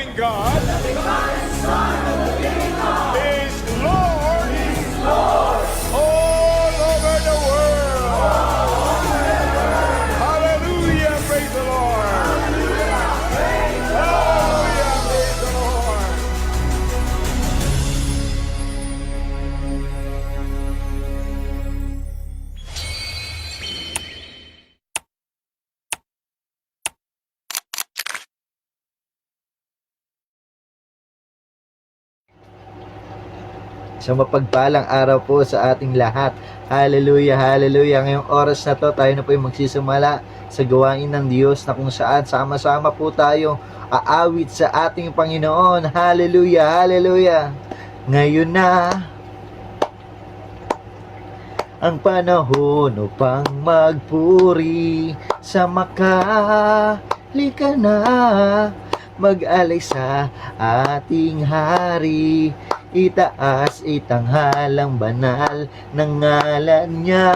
living God is Lord all over the world. Hallelujah, praise the Lord. Hallelujah, praise the Lord. Sa mapagpalang araw po sa ating lahat. Hallelujah, hallelujah. Ngayong oras na to, tayo na po yung magsisimula sa gawain ng Diyos na kung saan sama-sama po tayo aawit sa ating Panginoon. Hallelujah, hallelujah. Ngayon na ang panahon upang magpuri sa makalika na, mag-alay sa ating hari, itaas itanghalang banal ng ngalan niya.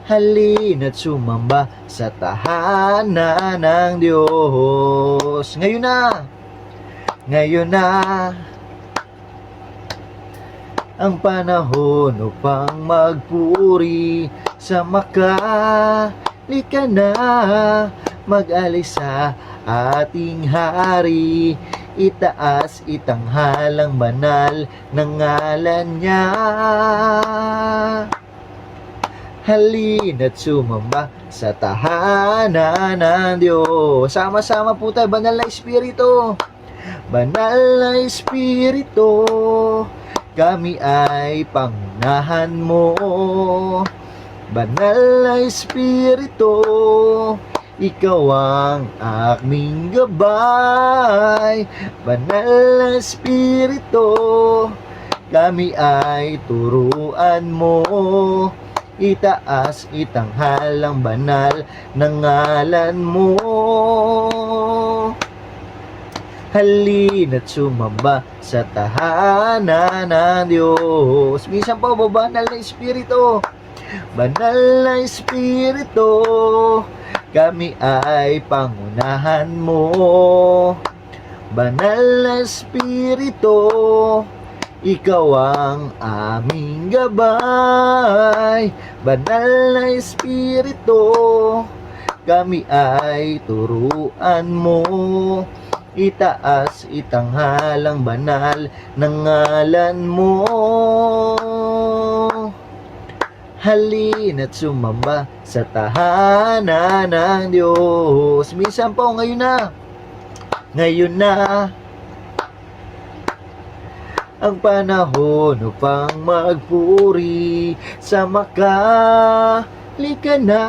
Halina't sumamba sa tahanan ng Diyos. Ngayon na ang panahon upang magpuri sa makalika na, mag-alay sa ating hari, itaas itanghalang banal ng ngalan niya. Halina't sumamba sa tahanan ng Diyos. Sama-sama po tayo, banal na Espiritu. Banal na Espiritu, kami ay pangunahan mo. Banal na Espiritu, ikaw ang aming gabay. Banal na Espiritu, kami ay turuan mo. Itaas itanghalang banal ng ngalan mo. Halina't sumamba sa tahanan ng Diyos. Minsan po, banal na Espiritu. Banal na Espiritu, kami ay pangunahan mo. Banal na Espiritu, ikaw ang aming gabay. Banal na Espiritu, kami ay turuan mo. Itaas itanghalang banal ng ngalan mo. Halina't sumamba sa tahanan ng Diyos. Minsan po, ngayon na ang panahon upang magpuri sa makalika na,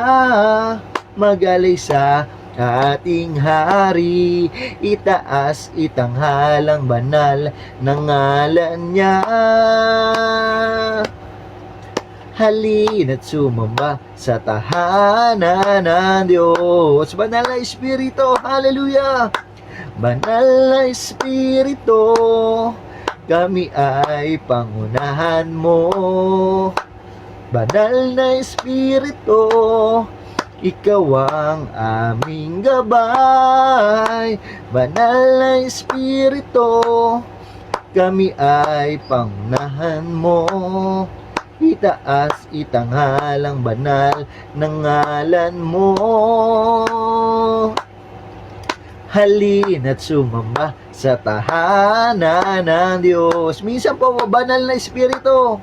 mag-alay sa ating hari, itaas itanghalang banal ng ngalan niya. Halina't sumamba sa tahanan ng Diyos. Banal na Espiritu, hallelujah. Banal na Espiritu, kami ay pangunahan mo. Banal na Espiritu, ikaw ang aming gabay. Banal na Espiritu, kami ay pangunahan mo. Itaas itanghalang banal ng ngalan mo. Halina't sumamba sa tahanan ng Diyos. Minsan po, banal na Espiritu.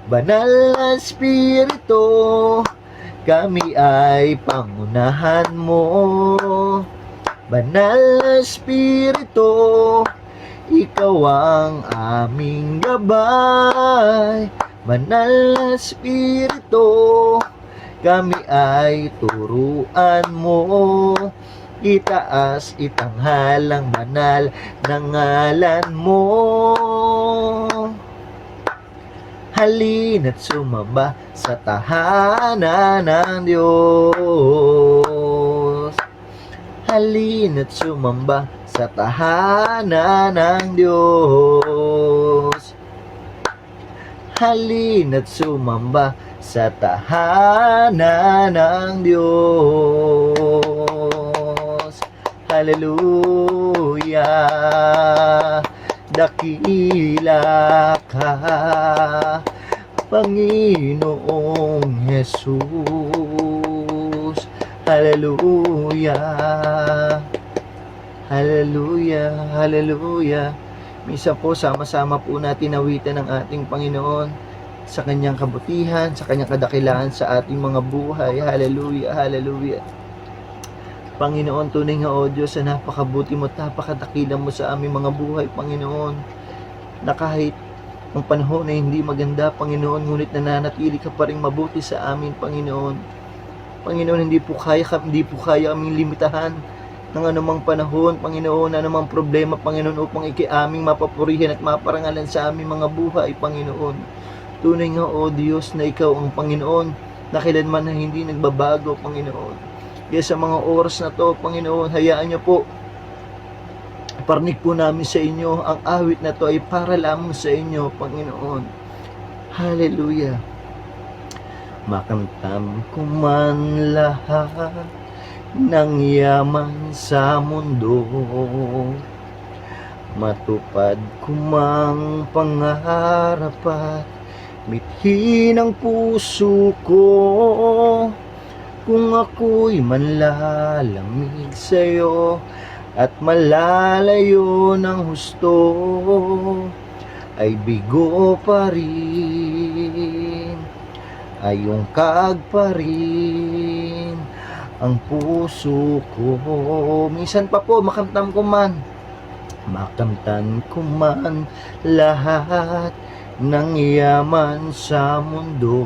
Banal na Espiritu, kami ay pangunahan mo. Banal na Espiritu, ikaw ang aming gabay. Banal na Espiritu, kami ay turuan mo. Itaas itanghalang banal ng ngalan mo. Halina't sumamba sa tahanan ng Diyos. Halina't sumamba sa tahanan ng Diyos. Halina't sumamba sa tahanan ng Diyos. Hallelujah. Dakila ka, Panginoong Jesus. Hallelujah. Hallelujah. Hallelujah. Minsan po, sama-sama po natin awitan ng ating Panginoon sa kanyang kabutihan, sa kanyang kadakilaan sa ating mga buhay. Hallelujah. Hallelujah. Panginoon, tunay nga o Diyos, na napakabuti mo at napakadakila mo sa aming mga buhay, Panginoon. Na kahit ang panahon ay hindi maganda, Panginoon, ngunit nananatili ka pa rin mabuti sa amin, Panginoon. Panginoon, hindi po kaya aming limitahan ng anumang panahon, Panginoon, anumang problema, Panginoon, upang aming mapapurihan at maparangalan sa aming mga buhay, Panginoon. Tunay nga o Diyos na ikaw ang Panginoon, na kailanman na hindi nagbabago, Panginoon. Kaya sa mga oras na to, Panginoon, hayaan niyo po, parinig po namin sa inyo, ang awit na to ay para lamang sa inyo, Panginoon. Hallelujah. Makamtam ko man lahat ng yaman sa mundo, matupad ko mang pangarap at mithin ang puso ko. Kung ako'y manlalamig sa'yo at malalayo ng husto, ay bigo pa rin, ay ungkag pa rin ang puso ko. Minsan pa po, makamtan ko man lahat ng yaman sa mundo,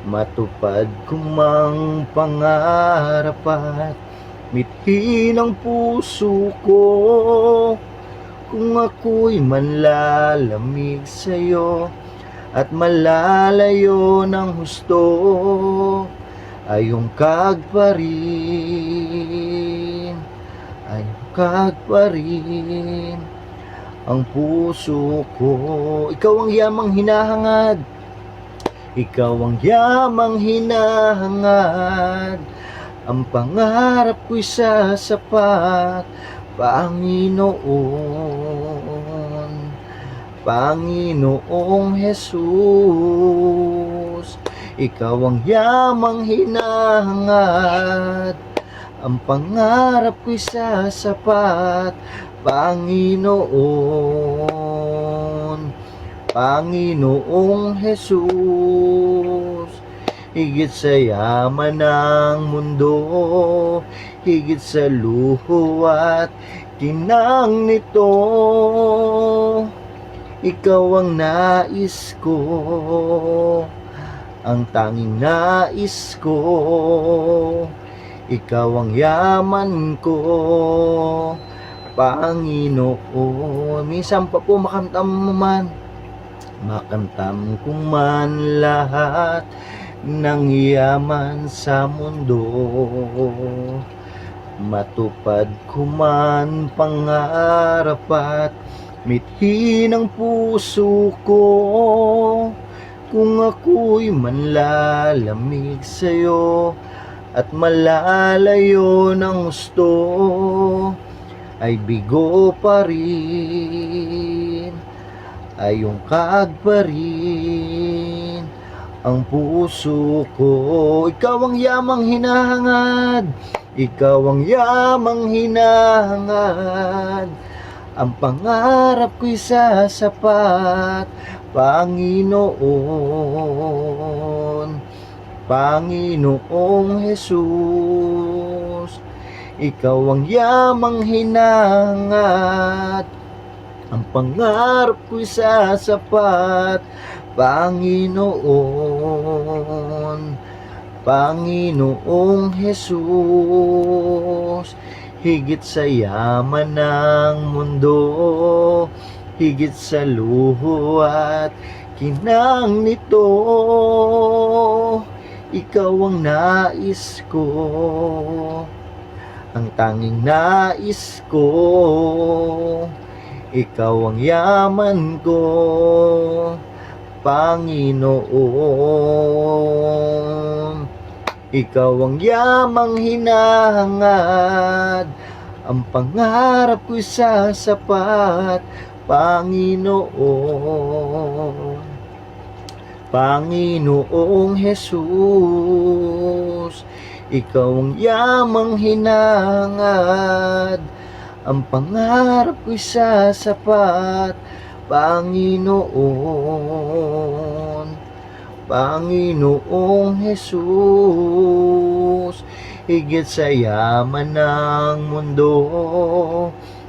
matupad ko mang pangarap at mithin ang puso ko. Kung ako'y manlalamig sa'yo at malalayo ng husto, ay ungkag pa rin, ay ungkag pa rin ang puso ko. Ikaw ang yamang hinahangad, ikaw ang yamang hinahangad, ang pangarap ko'y sasapat, Panginoon, Panginoong Jesus. Ikaw ang yamang hinahangad, ang pangarap ko'y sasapat, Panginoon, Panginoong Jesus. Higit sa yaman ng mundo, higit sa luho at kinang nito, ikaw ang nais ko, ang tanging nais ko. Ikaw ang yaman ko, Panginoon. Minsan pa po makamtam mo man, makamtam ko man lahat ng yaman sa mundo, matupad ko man pangarap at mithin ang puso ko. Kung ako'y manlalamig sa'yo at malalayo ng gusto, ay bigo pa rin, ay ungkag pa rin ang puso ko. Ikaw ang yamang hinahangad, ikaw ang yamang hinahangad, ang pangarap ko'y sasapat, Panginoon, Panginoong Jesus. Ikaw ang yamang hinahangad, ang pangarap ko'y sasapat, Panginoon, Panginoong Jesus. Higit sa yaman ng mundo, higit sa luho at kinang nito, ikaw ang nais ko, ang tanging nais ko. Ikaw ang yaman ko, Panginoon, Ikaw ang yamang hinahangad, ang pangarap ko'y sasapat, Panginoon. Panginoong Jesus, ikaw ang yamang hinangad, ang pangarap ko'y sasapat, Panginoon. Panginoong Jesus, higit sa yaman ng mundo,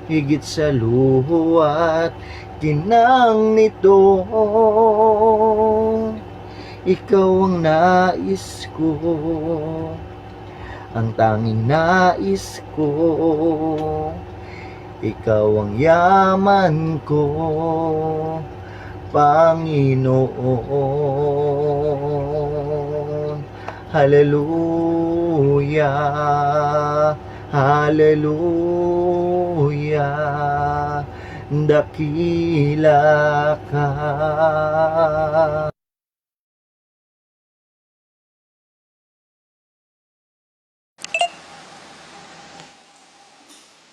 higit sa luho at kinang nito, ikaw ang nais ko, ang tanging nais ko, ikaw ang yaman ko, Panginoon. Hallelujah, hallelujah, dakila ka.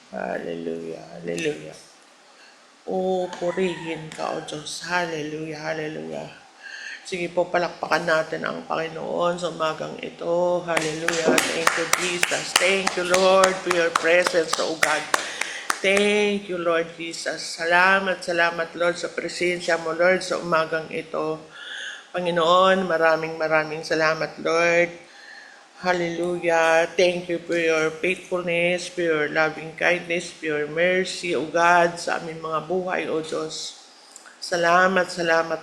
Hallelujah, hallelujah. O, purihin ka, O Diyos. Hallelujah, hallelujah. Sige po, palakpakan natin ang Panginoon sa umagang ito. Hallelujah. Thank you, Jesus. Thank you, Lord, for your presence, O God. Thank you, Lord Jesus. Salamat, salamat, Lord, sa presensya mo, Lord, sa umagang ito. Panginoon, maraming salamat, Lord. Hallelujah. Thank you for your faithfulness, for your loving kindness, for your mercy, O God, sa aming mga buhay, O Diyos. Salamat,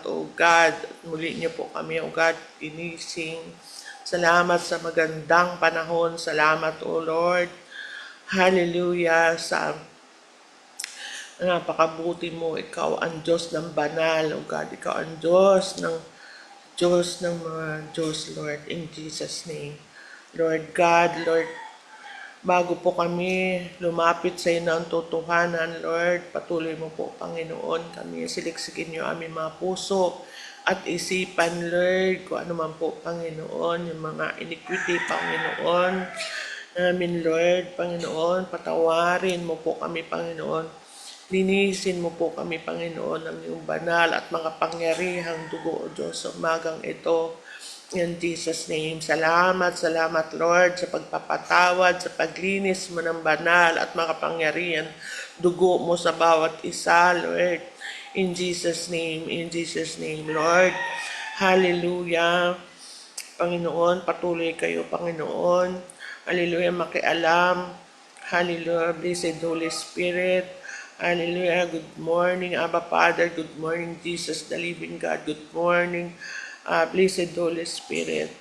O God. Muli niyo po kami, O God, ginising. Salamat sa magandang panahon. Salamat, O Lord. Hallelujah. Sa napakabuti mo. Ikaw ang Diyos ng banal, O God. Ikaw ang Diyos ng mga Diyos, Lord. In Jesus' name. Lord God, Lord, bago po kami lumapit sa iyo ng totohanan, Lord, patuloy mo po, Panginoon, kami siliksikin niyo aming mga puso at isipan, Lord, kung ano man po, Panginoon, yung mga iniquity, Panginoon, namin, Lord, Panginoon, patawarin mo po kami, Panginoon. Linisin mo po kami, Panginoon, ng iyong banal at mga pangyarihang dugo, O Diyos, sa umagang ito. In Jesus' name, salamat, Lord, sa pagpapatawad, sa paglinis mo ng banal at makapangyarihan dugo mo sa bawat isa, Lord. In Jesus' name, Lord. Hallelujah. Panginoon, patuloy kayo, Panginoon. Hallelujah, makialam. Hallelujah, blessed Holy Spirit. Hallelujah, good morning, Abba Father. Good morning, Jesus, the living God. Good morning, blessed Holy Spirit.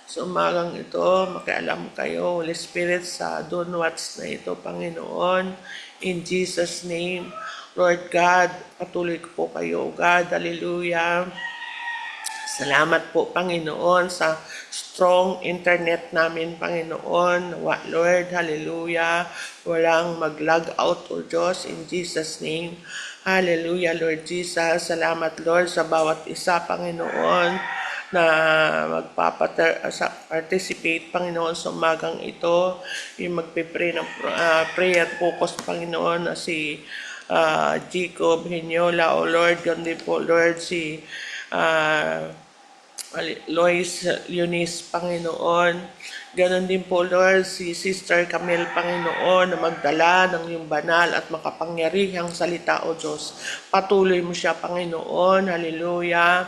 So umagang ito, makialam kayo, Holy Spirit, sa Downwatch na ito, Panginoon. In Jesus' name, Lord God, patuloy ko po kayo, God. Hallelujah. Salamat po, Panginoon, sa strong internet namin, Panginoon. Lord, hallelujah. Walang mag-log out, O Diyos, in Jesus' name. Hallelujah, Lord Jesus. Salamat, Lord, sa bawat isa, Panginoon, na magpa-participate, Panginoon, sa umagang ito. Yung magpipray ng prayer focus, Panginoon, na si Jacob Hinyola, O Lord. Gandi po, Lord, si Lois Eunice, Panginoon. Ganon din po, Lord, si Sister Camille, Panginoon, na magdala ng iyong banal at makapangyarihang salita, O Diyos. Patuloy mo siya, Panginoon. Hallelujah.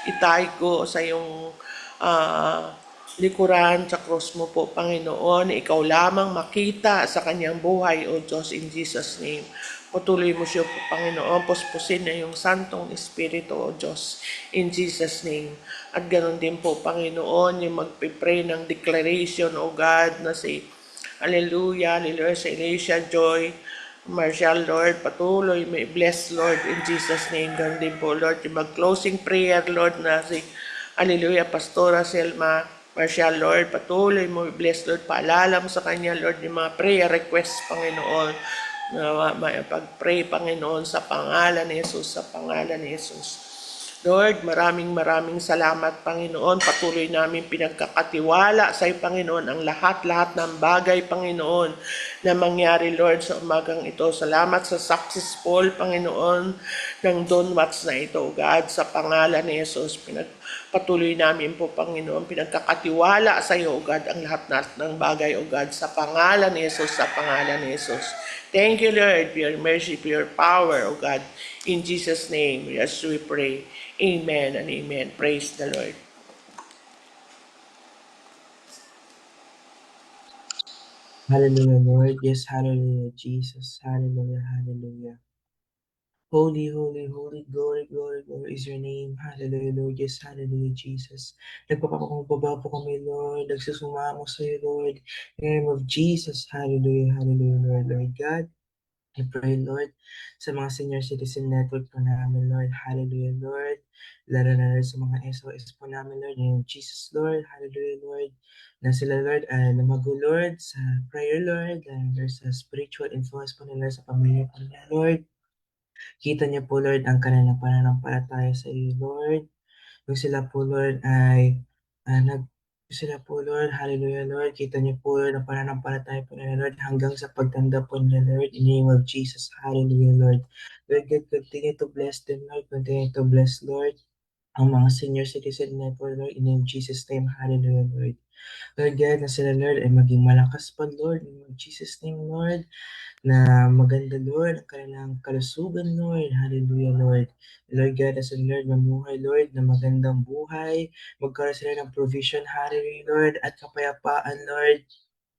Itay ko sa iyong likuran sa cross mo po, Panginoon. Ikaw lamang makita sa kanyang buhay, O Diyos, in Jesus' name. Patuloy mo siya po, Panginoon. Puspusin na yung Santong Espiritu, O Diyos, in Jesus' name. At ganoon din po, Panginoon, yung magpipray ng declaration, O God, na si Hallelujah, hallelujah, sa Alicia Joy, Marshall, Lord, patuloy may bless, Lord, in Jesus' name. Ganoon din po, Lord, yung mag-closing prayer, Lord, na si Hallelujah, Pastora Selma Marshall, Lord, patuloy mo bless, Lord, paalala mo sa kanya, Lord, yung mga prayer requests, Panginoon, na pag-pray, Panginoon, sa pangalan ni Jesus, Lord, maraming salamat, Panginoon. Patuloy namin pinagkakatiwala sa iyo, Panginoon, ang lahat-lahat ng bagay, Panginoon, na mangyari, Lord, sa umagang ito. Salamat sa successful, Panginoon, ng Don Watts na ito, God, sa pangalan ni Jesus. Patuloy namin po, Panginoon, pinagkakatiwala sa iyo, God, ang lahat ng bagay, O God, sa pangalan ni Jesus, sa pangalan ni Jesus. Thank you, Lord, for your mercy, for your power, O God. In Jesus' name, as we pray. Amen and amen. Praise the Lord. Hallelujah, Lord. Yes, hallelujah, Jesus. Hallelujah, hallelujah. Holy, holy, holy, glory, glory, glory is your name. Hallelujah, Lord. Yes, hallelujah, Jesus. Nagpapakumbaba po kami, Lord. Nagsusumamo sa iyo, Lord. In the name of Jesus. Hallelujah, hallelujah, Lord. Lord God, I pray, Lord, sa mga senior citizen network po namin, Lord. Hallelujah, Lord. Lalo na sa mga SOS po namin, Lord. In the name of Jesus, Lord. Hallelujah, Lord. Na sila, Lord, ay lumago, Lord, sa prayer, Lord. And there's a spiritual influence po nila sa pamilya po nila, Lord. Kita niyo po, Lord, ang kanilang pananampalataya sa iyo, Lord. Kung sila po, Lord, ay sila po, Lord, hallelujah, Lord. Kita niyo po, Lord, ang pananampalataya po nila, Lord, hanggang sa pagtanda po nila, Lord, in the name of Jesus, hallelujah, Lord. Lord God, continue to bless them, Lord. Continue to bless, Lord, ang mga senior citizen network, Lord, in the name of Jesus' name, hallelujah, Lord. Lord God, na sila, Lord, ay maging malakas pa, Lord, in the name of Jesus' name, Lord, na maganda, Lord, ang kanilang kalusugan, Lord. Hallelujah, Lord. Lord God, as a Lord, mamuhay, Lord, na magandang buhay. Magkaroon sila ng provision, hallelujah, Lord, at kapayapaan, Lord.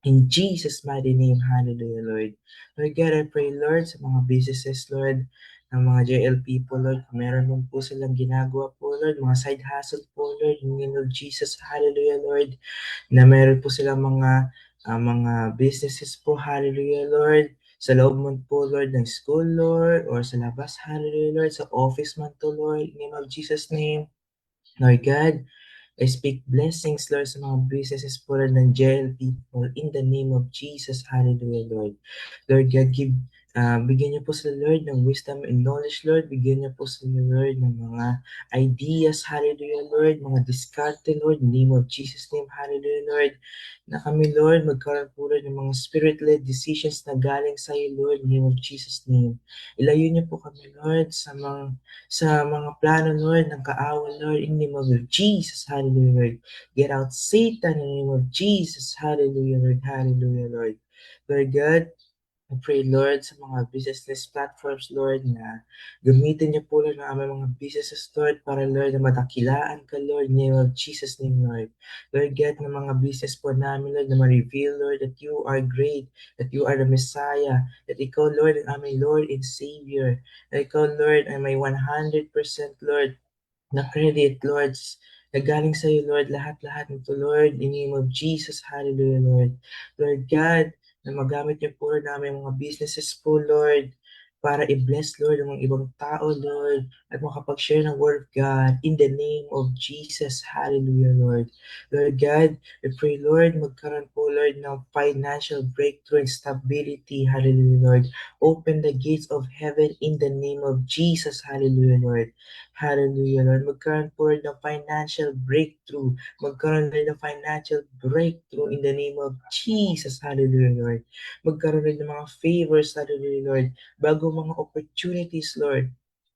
In Jesus' mighty name, hallelujah, Lord. Lord God, I pray, Lord, sa mga businesses, Lord, ng mga JL people, Lord, kung meron mo po silang ginagawa po, Lord, mga side hustle po, Lord, in the name of Jesus, hallelujah, Lord, na meron po silang mga businesses po, hallelujah, Lord, sa loob man po, Lord, ng school, Lord, or sa labas, hallelujah, Lord, sa office man to, Lord, in the name of Jesus' name, Lord God, I speak blessings, Lord, sa mga businesses po, Lord, ng jail people, in the name of Jesus, hallelujah, Lord. Lord God, bigyan niyo po sila, Lord, ng wisdom and knowledge, Lord. Bigyan niyo po sila, Lord, ng mga ideas, hallelujah, Lord, mga diskarte, Lord, in the name of Jesus' name, hallelujah, Lord, na kami, Lord, magkaroon po, Lord, ng mga spirit-led decisions na galing sa iyo, Lord, in the name of Jesus' name. Ilayo niyo po kami, Lord, sa mga plano, Lord, ng kaawan, Lord, in the name of Jesus, hallelujah, Lord. Get out Satan in the name of Jesus, hallelujah, Lord, hallelujah, Lord. Lord God, I pray, Lord, sa mga business platforms, Lord, na gamitin niyo po, Lord, ang aming mga businesses, Lord, para, Lord, na madakilaan ka, Lord, in the name of Jesus' name, Lord. Lord God, ng mga business po namin, Lord, na ma-reveal, Lord, that you are great, that you are the Messiah, that ikaw, Lord, ang aming Lord and Savior, that ikaw, Lord, ay may 100%, Lord, na credit, Lord, na galing sa iyo, Lord, lahat-lahat nito, Lord, in the name of Jesus, hallelujah, Lord. Lord God, na magamit niyo po, Lord, namin mga businesses po, Lord, para i-bless, Lord, ang mga ibang tao, Lord, at makapag-share ng Word of God in the name of Jesus, hallelujah, Lord. Lord God, we pray, Lord, magkaroon po, Lord, ng financial breakthrough and stability, hallelujah, Lord. Open the gates of heaven in the name of Jesus, hallelujah, Lord. Hallelujah, Lord. Magkaroon po rin ng financial breakthrough. Magkaroon rin ng financial breakthrough in the name of Jesus. Hallelujah, Lord. Magkaroon rin ng mga favors, hallelujah, Lord. Bago mga opportunities, Lord.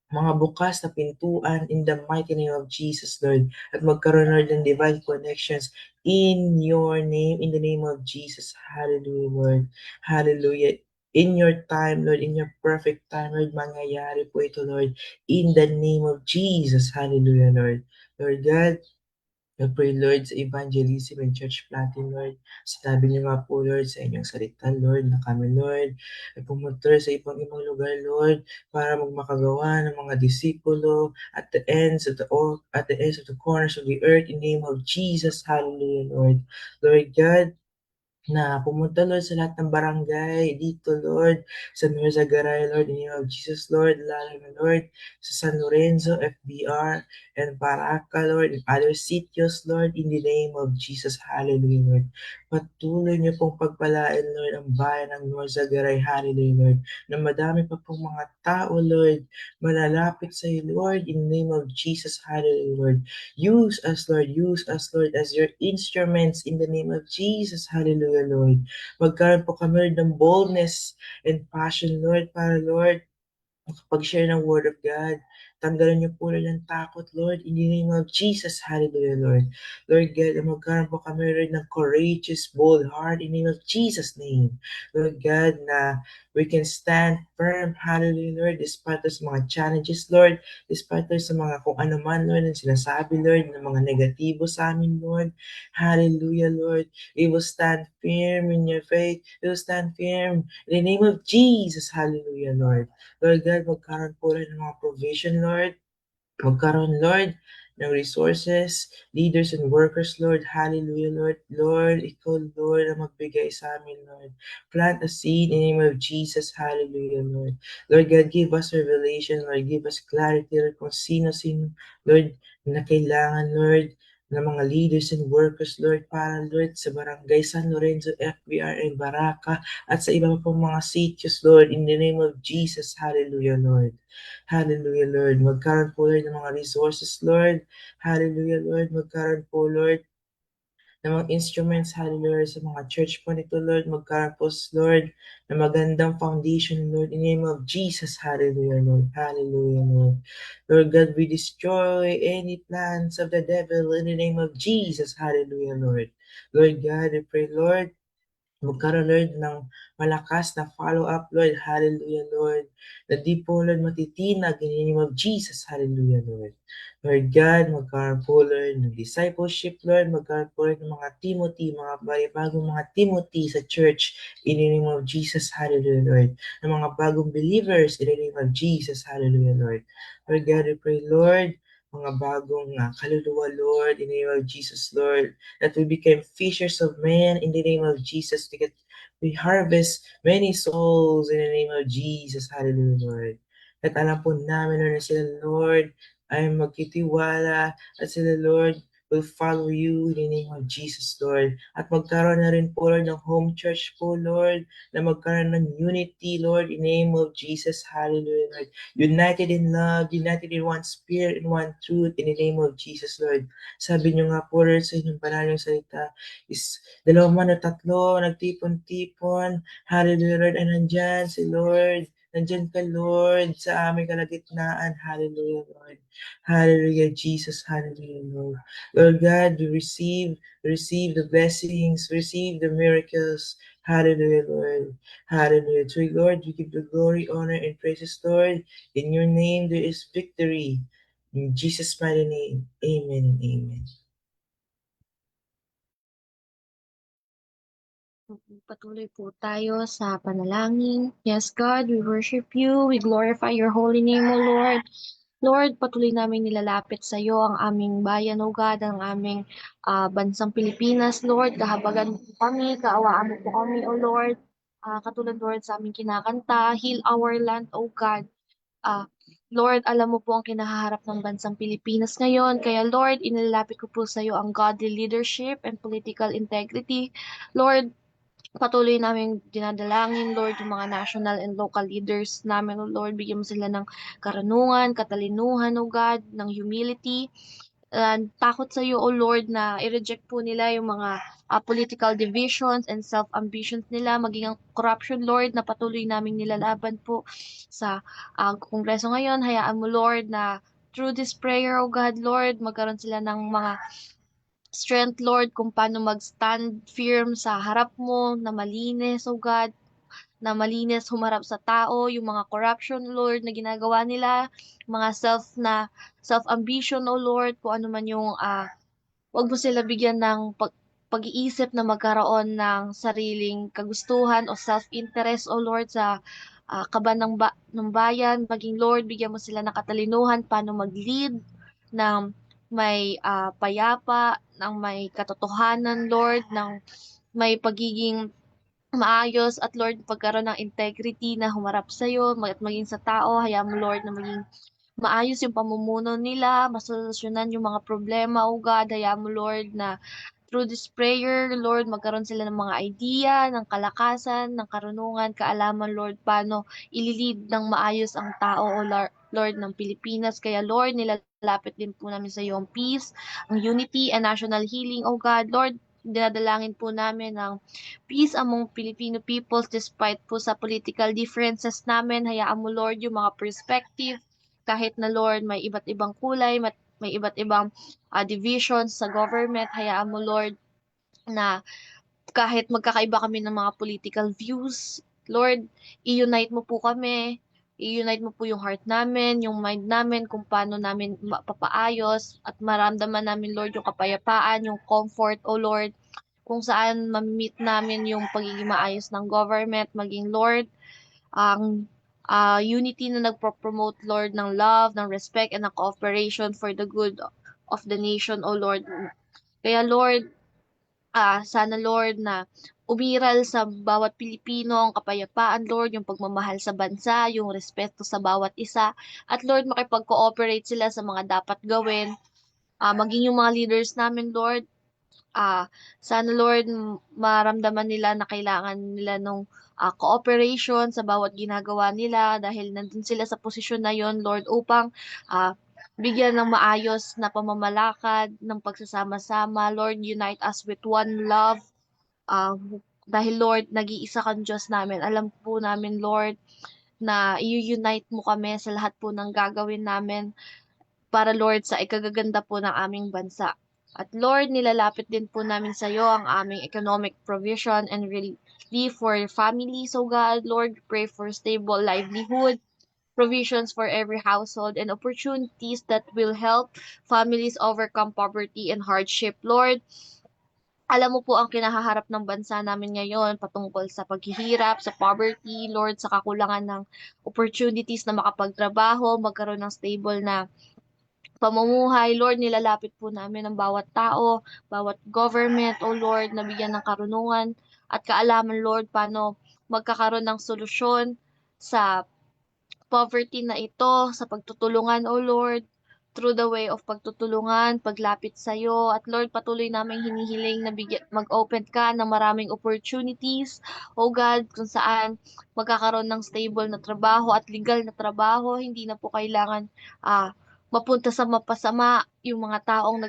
Mga bukas na pintuan in the mighty name of Jesus, Lord. At magkaroon rin ng divine connections in your name, in the name of Jesus. Hallelujah, Lord. Hallelujah. In your time, Lord, in your perfect time, Lord, mangyayari po ito, Lord, in the name of Jesus. Hallelujah, Lord. Lord God, I pray, Lord, sa evangelism and church planting, Lord. Sinabi niyo nga po, Lord, sa inyong salita, Lord, na kami, Lord, ay pumunta sa ibang lugar, Lord, para magmakagawa ng mga disipulo at the ends of the corners of the earth in the name of Jesus. Hallelujah, Lord. Lord God, na pumunta, Lord, sa lahat ng barangay dito, Lord, sa Nuevo Lord, in the name of Jesus, Lord, lalo na, Lord, sa San Lorenzo, FBR, and Paraca, Lord, and other sitios, Lord, in the name of Jesus, hallelujah, Lord. Patuloy niyo pong pagpalain, Lord, ang bayan ng Nuevo hallelujah, Lord, na madami pa pong mga tao, Lord, malalapit sa iyo, Lord, in the name of Jesus, hallelujah, Lord. Use us, Lord, as your instruments in the name of Jesus. Hallelujah, Lord. Magkaroon po kami Lord, ng boldness and passion, Lord, para, Lord, makapag-share ng Word of God. Tanggalan niyo po Lord ng takot, Lord, in the name of Jesus. Hallelujah, Lord. Lord God, magkaroon po kami, Lord, ng courageous, bold heart in the name of Jesus' name. Lord God, na we can stand firm, hallelujah, Lord, despite sa mga challenges, Lord, despite sa mga kung ano man, Lord, ang sinasabi, Lord, ng mga negatibo sa amin, Lord. Hallelujah, Lord. We will stand firm in your faith. We will stand firm in the name of Jesus. Hallelujah, Lord. Lord God, magkaroon po rin ng mga provision, Lord. Magkaroon, Lord, ng resources, leaders and workers, Lord. Hallelujah, Lord. Lord, ikaw, Lord, ang magbigay sa amin, Lord. Plant a seed in the name of Jesus. Hallelujah, Lord. Lord God, give us revelation, Lord. Give us clarity, Lord, kung sino-sino, Lord, na kailangan, Lord, ng mga leaders and workers, Lord, para, Lord, sa Barangay San Lorenzo, FBR, and Baraka, at sa iba pa pong mga sitios, Lord, in the name of Jesus. Hallelujah, Lord. Hallelujah, Lord. Magkaroon po, Lord, ng mga resources, Lord. Hallelujah, Lord. Magkaroon po, Lord, ng mga instruments, hallelujah, sa mga church po nito, Lord. Magkaroon po, Lord, ng magandang foundation, Lord, in the name of Jesus. Hallelujah, Lord. Hallelujah, Lord. Lord God, we destroy any plans of the devil in the name of Jesus. Hallelujah, Lord. Lord God, we pray, Lord, magkaroon, Lord, ng malakas na follow-up, Lord. Hallelujah, Lord. Na di po, Lord, matitinag in the name of Jesus. Hallelujah, Lord. Lord God, magkaroon po, Lord, ng discipleship, Lord. Magkaroon po, Lord, ng mga Timothy, mga bagong mga Timothy sa church in the name of Jesus. Hallelujah, Lord. Ng mga bagong believers in the name of Jesus. Hallelujah, Lord. Lord God, we pray, Lord, mga bagong kaluluwa, Lord, in the name of Jesus, Lord, that we become fishers of men in the name of Jesus, because we harvest many souls in the name of Jesus. Hallelujah, Lord. At alam po namin, Lord, na sila, Lord, ay magkitiwala at sila, Lord, will follow you in the name of Jesus, Lord. At magkaroon na rin po, Lord, ng home church po, Lord, na magkaroon ng unity, Lord, in the name of Jesus. Hallelujah, Lord. United in love, united in one spirit, in one truth, in the name of Jesus, Lord. Sabi niyo nga po, Lord, sa inyong banal yung salita, is dalawa man o tatlo, nagtipon-tipon, hallelujah, Lord, ay nandyan si Lord. Nandyan ka, Lord, sa aming kalagitnaan. Hallelujah, Lord. Hallelujah, Jesus. Hallelujah, Lord. Lord God, we receive the blessings, receive the miracles. Hallelujah, Lord. Hallelujah. To you, Lord, we give the glory, honor, and praises, Lord. In your name there is victory. In Jesus' mighty name, amen and amen. Patuloy po tayo sa panalangin. Yes, God, we worship you. We glorify your holy name, O Lord. Lord, patuloy namin nilalapit sa iyo ang aming bayan, O God, ang aming bansang Pilipinas, Lord. Kahabagan mo po kami, kaawaan mo po kami, O Lord. Katulad, Lord, sa aming kinakanta, heal our land, O God. Lord, alam mo po ang kinahaharap ng bansang Pilipinas ngayon. Kaya Lord, inilalapit ko po sa iyo ang godly leadership and political integrity. Lord, patuloy namin dinadalangin, Lord, yung mga national and local leaders namin, O Lord. Bigyan mo sila ng karanungan, katalinuhan, O God, ng humility. Takot sa iyo, O Lord, na i-reject po nila yung mga political divisions and self-ambitions nila, maging ang corruption, Lord, na patuloy naming nilalaban po sa Kongreso ngayon. Hayaan mo, Lord, na through this prayer, O God, Lord, magkaroon sila ng mga strength, Lord, kung paano mag-stand firm sa harap mo na malinis, O God, na malinis humarap sa tao, yung mga corruption, Lord, na ginagawa nila, mga self-ambition, O Lord, kung ano man yung, wag mo sila bigyan ng pag-iisip na magkaroon ng sariling kagustuhan o self-interest, O Lord, sa kaban ng bayan, maging Lord, bigyan mo sila ng katalinuhan paano mag-lead ng may payapa, ng may katotohanan, Lord, ng may pagiging maayos at Lord, pagkaroon ng integrity na humarap sa'yo at maging sa tao. Hayaan mo Lord na maging maayos yung pamumuno nila, masolusyonan yung mga problema, O God. Hayaan mo Lord na through this prayer, Lord, magkaroon sila ng mga idea, ng kalakasan, ng karunungan, kaalaman, Lord, paano ililid ng maayos ang tao, O Lord, ng Pilipinas. Kaya, Lord, nilalapit din po namin sa iyo ang peace, ang unity, and national healing, O God. Lord, dinadalangin po namin ang peace among Filipino peoples despite po sa political differences namin. Hayaan mo, Lord, yung mga perspective, kahit na, Lord, may iba't ibang kulay, may iba't ibang divisions sa government. Hayaan mo, Lord, na kahit magkakaiba kami ng mga political views, Lord, i-unite mo po kami. I-unite mo po yung heart namin, yung mind namin, kung paano namin mapapaayos at maramdaman namin, Lord, yung kapayapaan, yung comfort, O Lord, kung saan ma-meet namin yung pagiging maayos ng government, maging, Lord, ang unity na nagpo-promote, Lord, ng love, ng respect, and ng cooperation for the good of the nation, O Lord. Kaya, Lord, sana, Lord, na umiral sa bawat Pilipino ang kapayapaan, Lord, yung pagmamahal sa bansa, yung respeto sa bawat isa, at Lord, makipag-cooperate sila sa mga dapat gawin, maging yung mga leaders namin, Lord, sana Lord, maramdaman nila na kailangan nila nung cooperation sa bawat ginagawa nila dahil nandun sila sa posisyon na yon, Lord, upang ah, bigyan ng maayos na pamamalakad ng pagsasama-sama. Lord, unite us with one love. ah, Dahil Lord, nag-iisa kang Diyos namin. Alam po namin, Lord, na i-unite mo kami sa lahat po ng gagawin namin para Lord sa ikagaganda po ng aming bansa. At Lord, nilalapit din po namin sa iyo ang aming economic provision and relief for families, O God. Lord, we pray for stable livelihood, provisions for every household, and opportunities that will help families overcome poverty and hardship. Lord, alam mo po ang kinahaharap ng bansa namin ngayon patungkol sa paghihirap, sa poverty, Lord, sa kakulangan ng opportunities na makapagtrabaho, magkaroon ng stable na pamumuhay. Lord, nilalapit po namin ang bawat tao, bawat government, O Lord, na bigyan ng karunungan at kaalaman, Lord, paano magkakaroon ng solusyon sa poverty na ito, sa pagtutulungan, O Lord, through the way of pagtutulungan, paglapit sa iyo. At Lord, patuloy naming hinihiling na mag-open ka ng maraming opportunities, O God, kung saan magkakaroon ng stable na trabaho at legal na trabaho. Hindi na po kailangan mapunta sa mapasama yung mga taong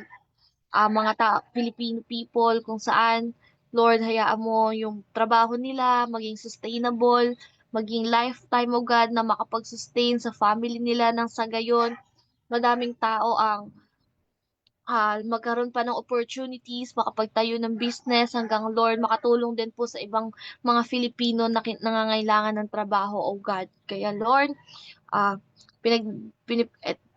Filipino people, kung saan, Lord, hayaan mo yung trabaho nila maging sustainable, maging lifetime, O God, na makapag-sustain sa family nila nang sa gayon madaming tao ang magkaroon pa ng opportunities, makapagtayo ng business hanggang, Lord, makatulong din po sa ibang mga Filipino na nangangailangan ng trabaho, O God. Kaya Lord, ah pinag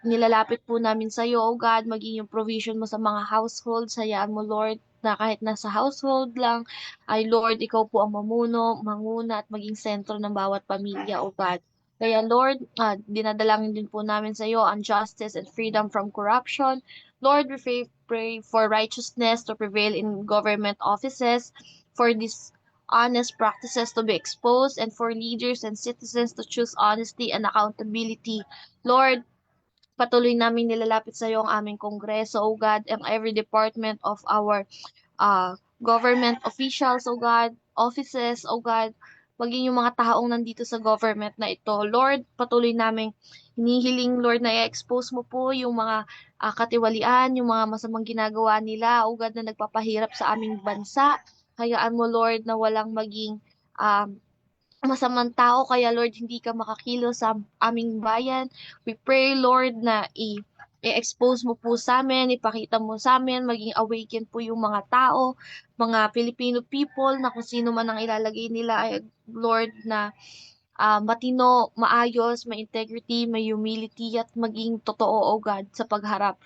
nilalapit po namin sa iyo, O God, maging yung provision mo sa mga households. Hayaan mo, Lord, na kahit nasa household lang, ay Lord, ikaw po ang mamuno, manguna at maging sentro ng bawat pamilya, O God. Kaya Lord, dinadalangin din po namin sa iyo ang justice and freedom from corruption. Lord, we pray for righteousness to prevail in government offices, for these honest practices to be exposed, and for leaders and citizens to choose honesty and accountability. Lord, patuloy namin nilalapit sa iyo ang aming kongreso, O God, and every department of our government officials, O God, offices, O God, maging yung mga taong nandito sa government na ito. Lord, patuloy naming hinihiling, Lord, na i-expose mo po yung mga katiwalian, yung mga masamang ginagawa nila, O God, na nagpapahirap sa aming bansa. Hayaan mo, Lord, na walang maging masamang tao, kaya Lord, hindi ka makakilos sa aming bayan. We pray, Lord, na i-expose mo po sa amin, ipakita mo sa amin, maging awaken po yung mga tao, mga Filipino people, na kung sino man ang ilalagay nila, ay, Lord, na matino, maayos, may integrity, may humility, at maging totoo, O God, sa pagharap.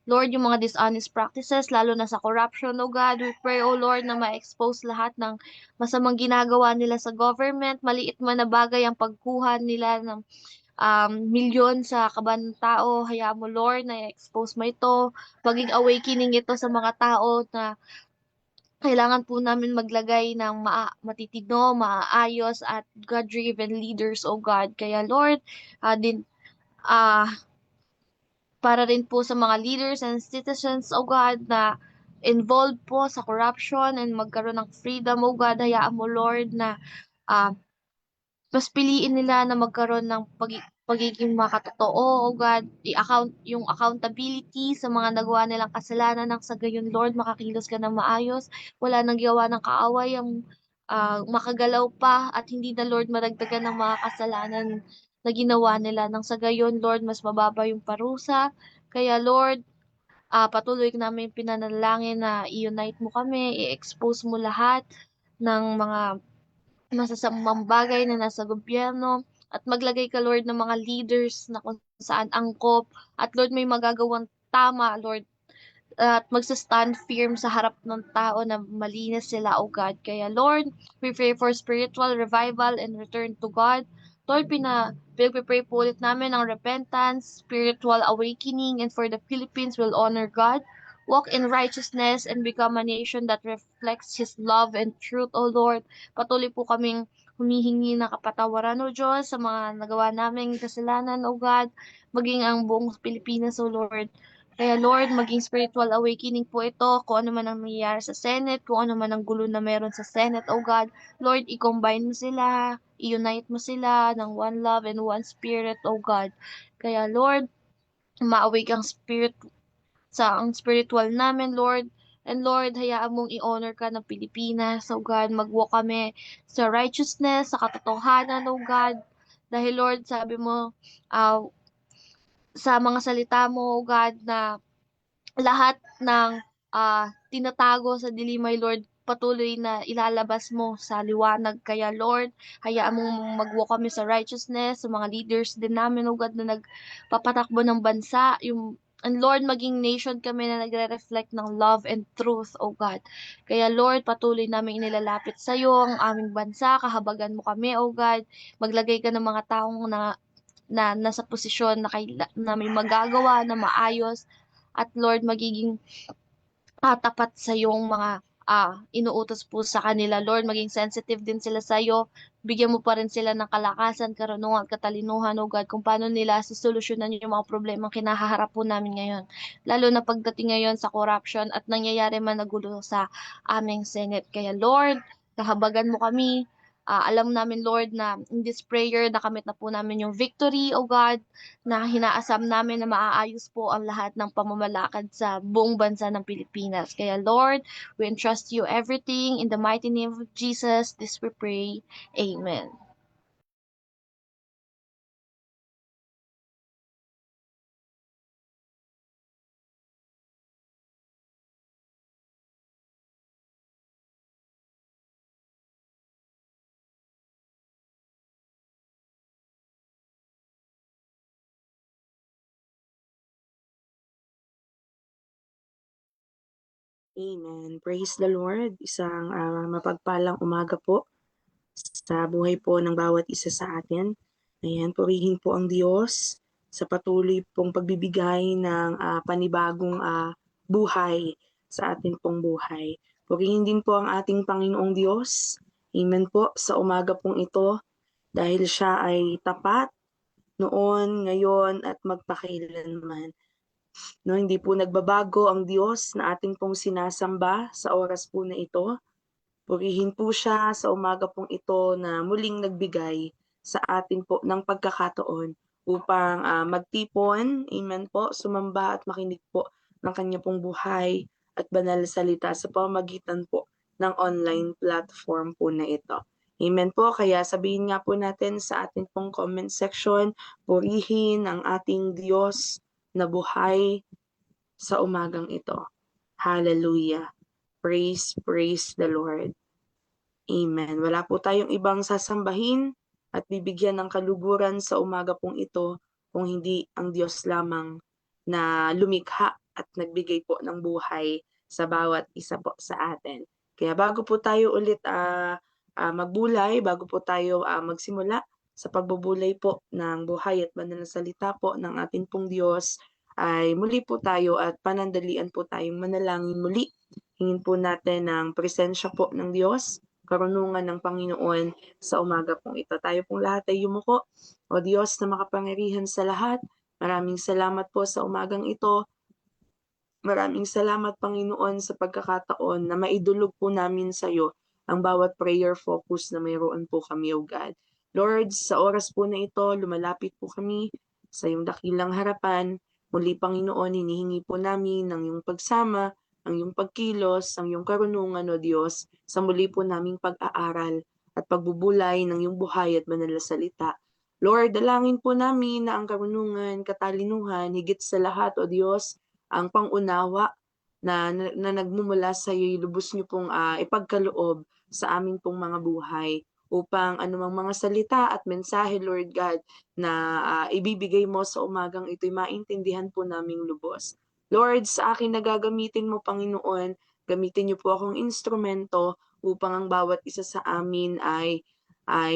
Lord, yung mga dishonest practices, lalo na sa corruption, O God, we pray, O Lord, na ma-expose lahat ng masamang ginagawa nila sa government, maliit man na bagay ang pagkuha nila ng milyon sa kaban ng tao. Hayaan mo, Lord, na i-expose mo ito, maging awakening ito sa mga tao na kailangan po namin maglagay ng matitino, maayos at God-driven leaders, O God. Kaya Lord, din ah para rin po sa mga leaders and citizens, O God, na involved po sa corruption and magkaroon ng freedom, O God, hayaan mo, Lord, na ah, mas piliin nila na magkaroon ng pagiging makatotoo, O God, yung accountability sa mga nagawa nilang kasalanan nang sa gayon, Lord, makakilos ka ng maayos, wala nang gawa ng kaaway ang makagalaw pa at hindi na, Lord, maragdagan ng mga kasalanan na ginawa nila nang sa gayon, Lord, mas mababa yung parusa. Kaya, Lord, patuloy namin pinanalangin na i-unite mo kami, i-expose mo lahat ng mga masasamang bagay na nasa gobyerno at maglagay ka, Lord, ng mga leaders na kung saan angkop at Lord may magagawang tama, Lord, at magsa-stand firm sa harap ng tao na malinis sila, O God. Kaya Lord, we pray for spiritual revival and return to God. Lord, pinag-pray po ulit namin ang repentance, spiritual awakening, and for the Philippines will honor God, walk in righteousness, and become a nation that reflects His love and truth, O Lord. Patuloy po kaming humihingi ng kapatawaran, O Diyos, sa mga nagawa naming kasalanan, O God, maging ang buong Pilipinas, O Lord. Kaya Lord, maging spiritual awakening po ito, kung ano man ang nangyayari sa Senate, kung ano man ang gulo na meron sa Senate, O God. Lord, i-combine mo sila, i-unite mo sila ng one love and one spirit, O God. Kaya Lord, ma-awake ang spirit ang spiritual namin, Lord. And Lord, hayaan mong i-honor ka ng Pilipinas, O God. Mag-walk kami sa righteousness, sa katotohanan, O God. Dahil Lord, sabi mo, uh, sa mga salita mo, O God, na lahat ng tinatago sa dilim, my Lord, patuloy na ilalabas mo sa liwanag. Kaya Lord, hayaan mong mag-walk kami sa righteousness, sa mga leaders din namin, O God, na nagpapatakbo ng bansa, and Lord, maging nation kami na nagre-reflect ng love and truth, O God. Kaya Lord, patuloy namin inilalapit sa iyo ang aming bansa, kahabagan mo kami, O God. Maglagay ka ng mga taong na nasa posisyon na may magagawa na maayos at Lord magiging tapat sa yung mga inuutos po sa kanila. Lord, maging sensitive din sila sa iyo. Bigyan mo pa rin sila ng kalakasan, karunungan, at katalinuhan, O God, kung paano nila susolusyonan yung mga problema kinahaharap po namin ngayon. Lalo na pagdating ngayon sa corruption at nangyayari man na gulo sa aming Senate. Kaya Lord, kahabagan mo kami. Alam namin, Lord, na in this prayer, nakamit na po namin yung victory, O God, na hinaasam namin na maaayos po ang lahat ng pamamalakad sa buong bansa ng Pilipinas. Kaya Lord, we entrust you everything in the mighty name of Jesus. This we pray. Amen. Amen. Praise the Lord. Isang mapagpalang umaga po sa buhay po ng bawat isa sa atin. Ayan, purihin po ang Diyos sa patuloy pong pagbibigay ng panibagong buhay sa atin pong buhay. Purihin din po ang ating Panginoong Diyos. Amen po sa umaga pong ito dahil siya ay tapat noon, ngayon at magpakailanman. No, hindi po nagbabago ang Diyos na ating pong sinasamba sa oras po na ito. Purihin po siya sa umaga pong ito na muling nagbigay sa atin po ng pagkakataon upang magtipon, amen po, sumamba at makinig po ng kanya pong buhay at banal na salita sa pamamagitan po ng online platform po na ito. Amen po, kaya sabihin nga po natin sa ating pong comment section, purihin ang ating Diyos na buhay sa umagang ito. Hallelujah. Praise the Lord. Amen. Wala po tayong ibang sasambahin at bibigyan ng kaluguran sa umaga pong ito kung hindi ang Diyos lamang na lumikha at nagbigay po ng buhay sa bawat isa po sa atin. Kaya bago po tayo ulit magbulay, bago po tayo magsimula sa pagbubulay po ng buhay at banal na salita po ng ating pong Diyos, ay muli po tayo at panandalian po tayong manalangin muli. Hingin po natin ang presensya po ng Diyos, karunungan ng Panginoon sa umaga pong ito. Tayo pong lahat ay yumuko. O Diyos na makapangyarihan sa lahat, maraming salamat po sa umagang ito. Maraming salamat, Panginoon, sa pagkakataon na maidulog po namin sa iyo ang bawat prayer focus na mayroon po kami, O God. Lord, sa oras po na ito, lumalapit po kami sa iyong dakilang harapan. Muli, Panginoon, hinihingi po namin ng iyong pagsama, ang iyong pagkilos, ang iyong karunungan, O Diyos, sa muli po naming pag-aaral at pagbubulay ng iyong buhay at banal na salita. Lord, dalangin po namin na ang karunungan, katalinuhan, higit sa lahat, O Diyos, ang pangunawa na nagmumula sa iyo, lubos niyo pong ipagkaloob sa aming pong mga buhay upang anumang mga salita at mensahe, Lord God, na ibibigay mo sa umagang ito'y maintindihan po naming lubos. Lord, sa akin na gagamitin mo, Panginoon, gamitin niyo po akong instrumento upang ang bawat isa sa amin ay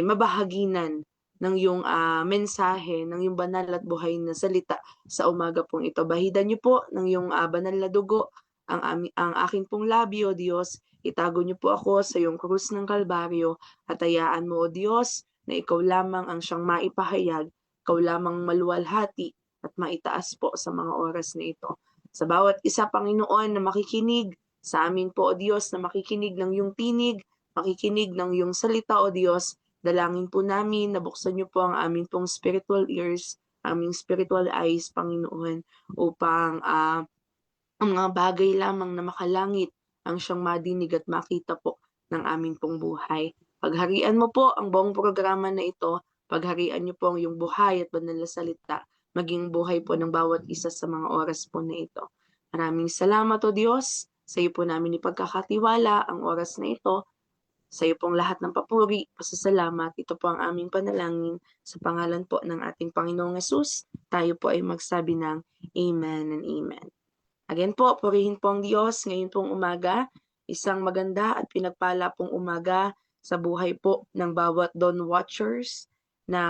mabahaginan ng iyong mensahe, ng iyong banal at buhay na salita sa umaga pong ito. Bahidan niyo po ng iyong banal na dugo ang aking pong labi, O Diyos. Itago niyo po ako sa iyong krus ng Kalbaryo at hayaan mo, O Diyos, na ikaw lamang ang siyang maipahayag, ikaw lamang maluwalhati at maitaas po sa mga oras na ito. Sa bawat isa, Panginoon, na makikinig sa amin po, O Diyos, na makikinig ng iyong tinig, makikinig ng iyong salita, O Diyos, dalangin po namin, nabuksan niyo po ang aming pong spiritual ears, aming spiritual eyes, Panginoon, upang ang mga bagay lamang na makalangit ang siyang madinig at makita po ng aming pong buhay. Pagharian mo po ang buong programa na ito, pagharian niyo po ang iyong buhay at banal na salita, maging buhay po ng bawat isa sa mga oras po na ito. Maraming salamat, O Diyos, sa iyo po namin ipagkakatiwala ang oras na ito. Sa iyo pong lahat ng papuri, pasasalamat. Ito po ang aming panalangin sa pangalan po ng ating Panginoong Hesus. Tayo po ay magsabi ng Amen and Amen. Again po, purihin po ang Diyos ngayon pong umaga. Isang maganda at pinagpala pong umaga sa buhay po ng bawat Dawn Watchers na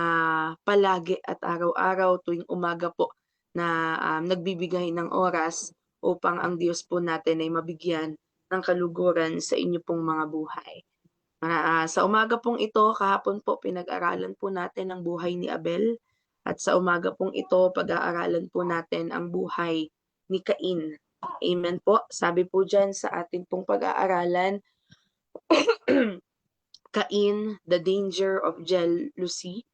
palagi at araw-araw tuwing umaga po na nagbibigay ng oras upang ang Diyos po natin ay mabigyan ng kaluguran sa inyo pong mga buhay. Sa umaga pong ito, kahapon po pinag-aralan po natin ang buhay ni Abel at sa umaga pong ito pag-aaralan po natin ang buhay ni Cain. Amen po. Sabi po dyan sa ating pong pag-aaralan, Cain, the danger of jealousy.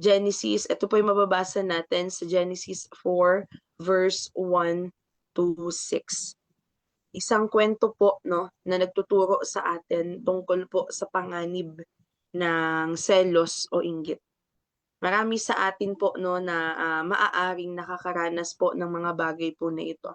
Genesis, ito po yung mababasa natin sa Genesis 4 verse 1 to 6. Isang kwento po no na nagtuturo sa atin tungkol po sa panganib ng selos o inggit. Marami sa atin po no na maaaring nakakaranas po ng mga bagay po na ito.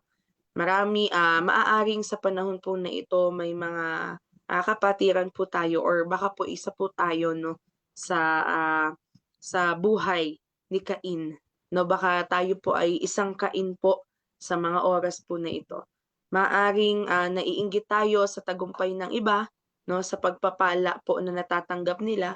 Marami maaaring sa panahon po na ito may mga kapatiran po tayo or baka po isa po tayo no sa buhay ni Cain. No, baka tayo po ay isang Cain po sa mga oras po na ito. Maaring naiinggit tayo sa tagumpay ng iba, no, sa pagpapala po na natatanggap nila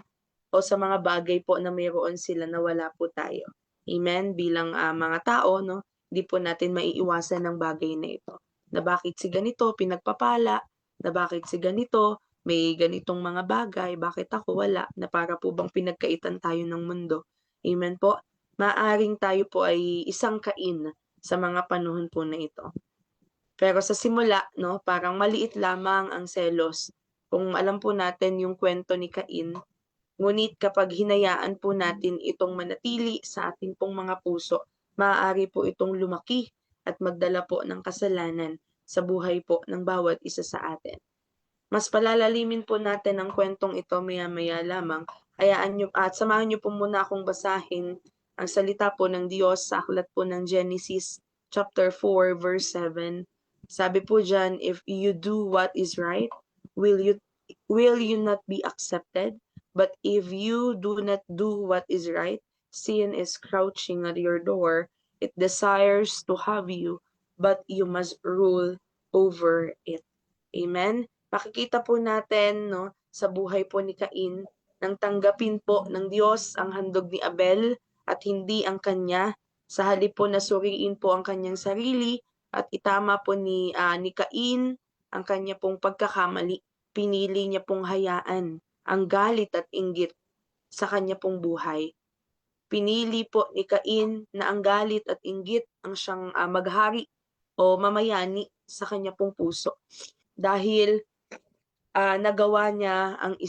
o sa mga bagay po na mayroon sila na wala po tayo. Amen? Bilang mga tao, no, hindi po natin maiiwasan ng bagay na ito. Na bakit si ganito pinagpapala, na bakit si ganito may ganitong mga bagay, bakit ako wala, na para po bang pinagkaitan tayo ng mundo. Amen po? Maaring tayo po ay isang Cain sa mga panahon po na ito. Pero sa simula, no, parang maliit lamang ang selos. Kung alam po natin yung kwento ni Cain, ngunit kapag hinayaan po natin itong manatili sa ating pong mga puso, maaari po itong lumaki at magdala po ng kasalanan sa buhay po ng bawat isa sa atin. Mas palalalimin po natin ang kwentong ito maya-maya lamang. Hayaan nyo at samahan nyo po muna akong basahin ang salita po ng Diyos sa aklat po ng Genesis chapter 4 verse 7. Sabi po dyan, if you do what is right, will you not be accepted? But if you do not do what is right, sin is crouching at your door. It desires to have you, but you must rule over it. Amen? Makikita po natin no, sa buhay po ni Cain, nang tanggapin po ng Diyos ang handog ni Abel at hindi ang kanya, sa halip po na suriin po ang kanyang sarili at itama po ni Cain ang kanya pong pagkakamali. Pinili niya pong hayaan ang galit at inggit sa kanya pong buhay. Pinili po ni Cain na ang galit at inggit ang siyang maghari o mamayani sa kanya pong puso. Dahil nagawa niya ang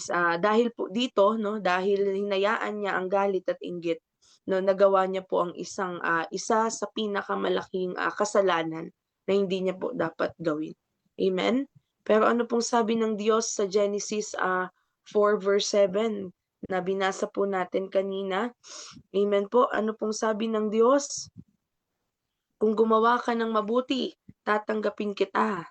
dahil po dito, no, dahil hinayaan niya ang galit at inggit, no, nagawa niya po ang isa sa pinakamalaking kasalanan na hindi niya po dapat gawin. Amen? Pero ano pong sabi ng Diyos sa Genesis 4 verse 7 na binasa po natin kanina? Amen po. Ano pong sabi ng Diyos? Kung gumawa ka ng mabuti, tatanggapin kita.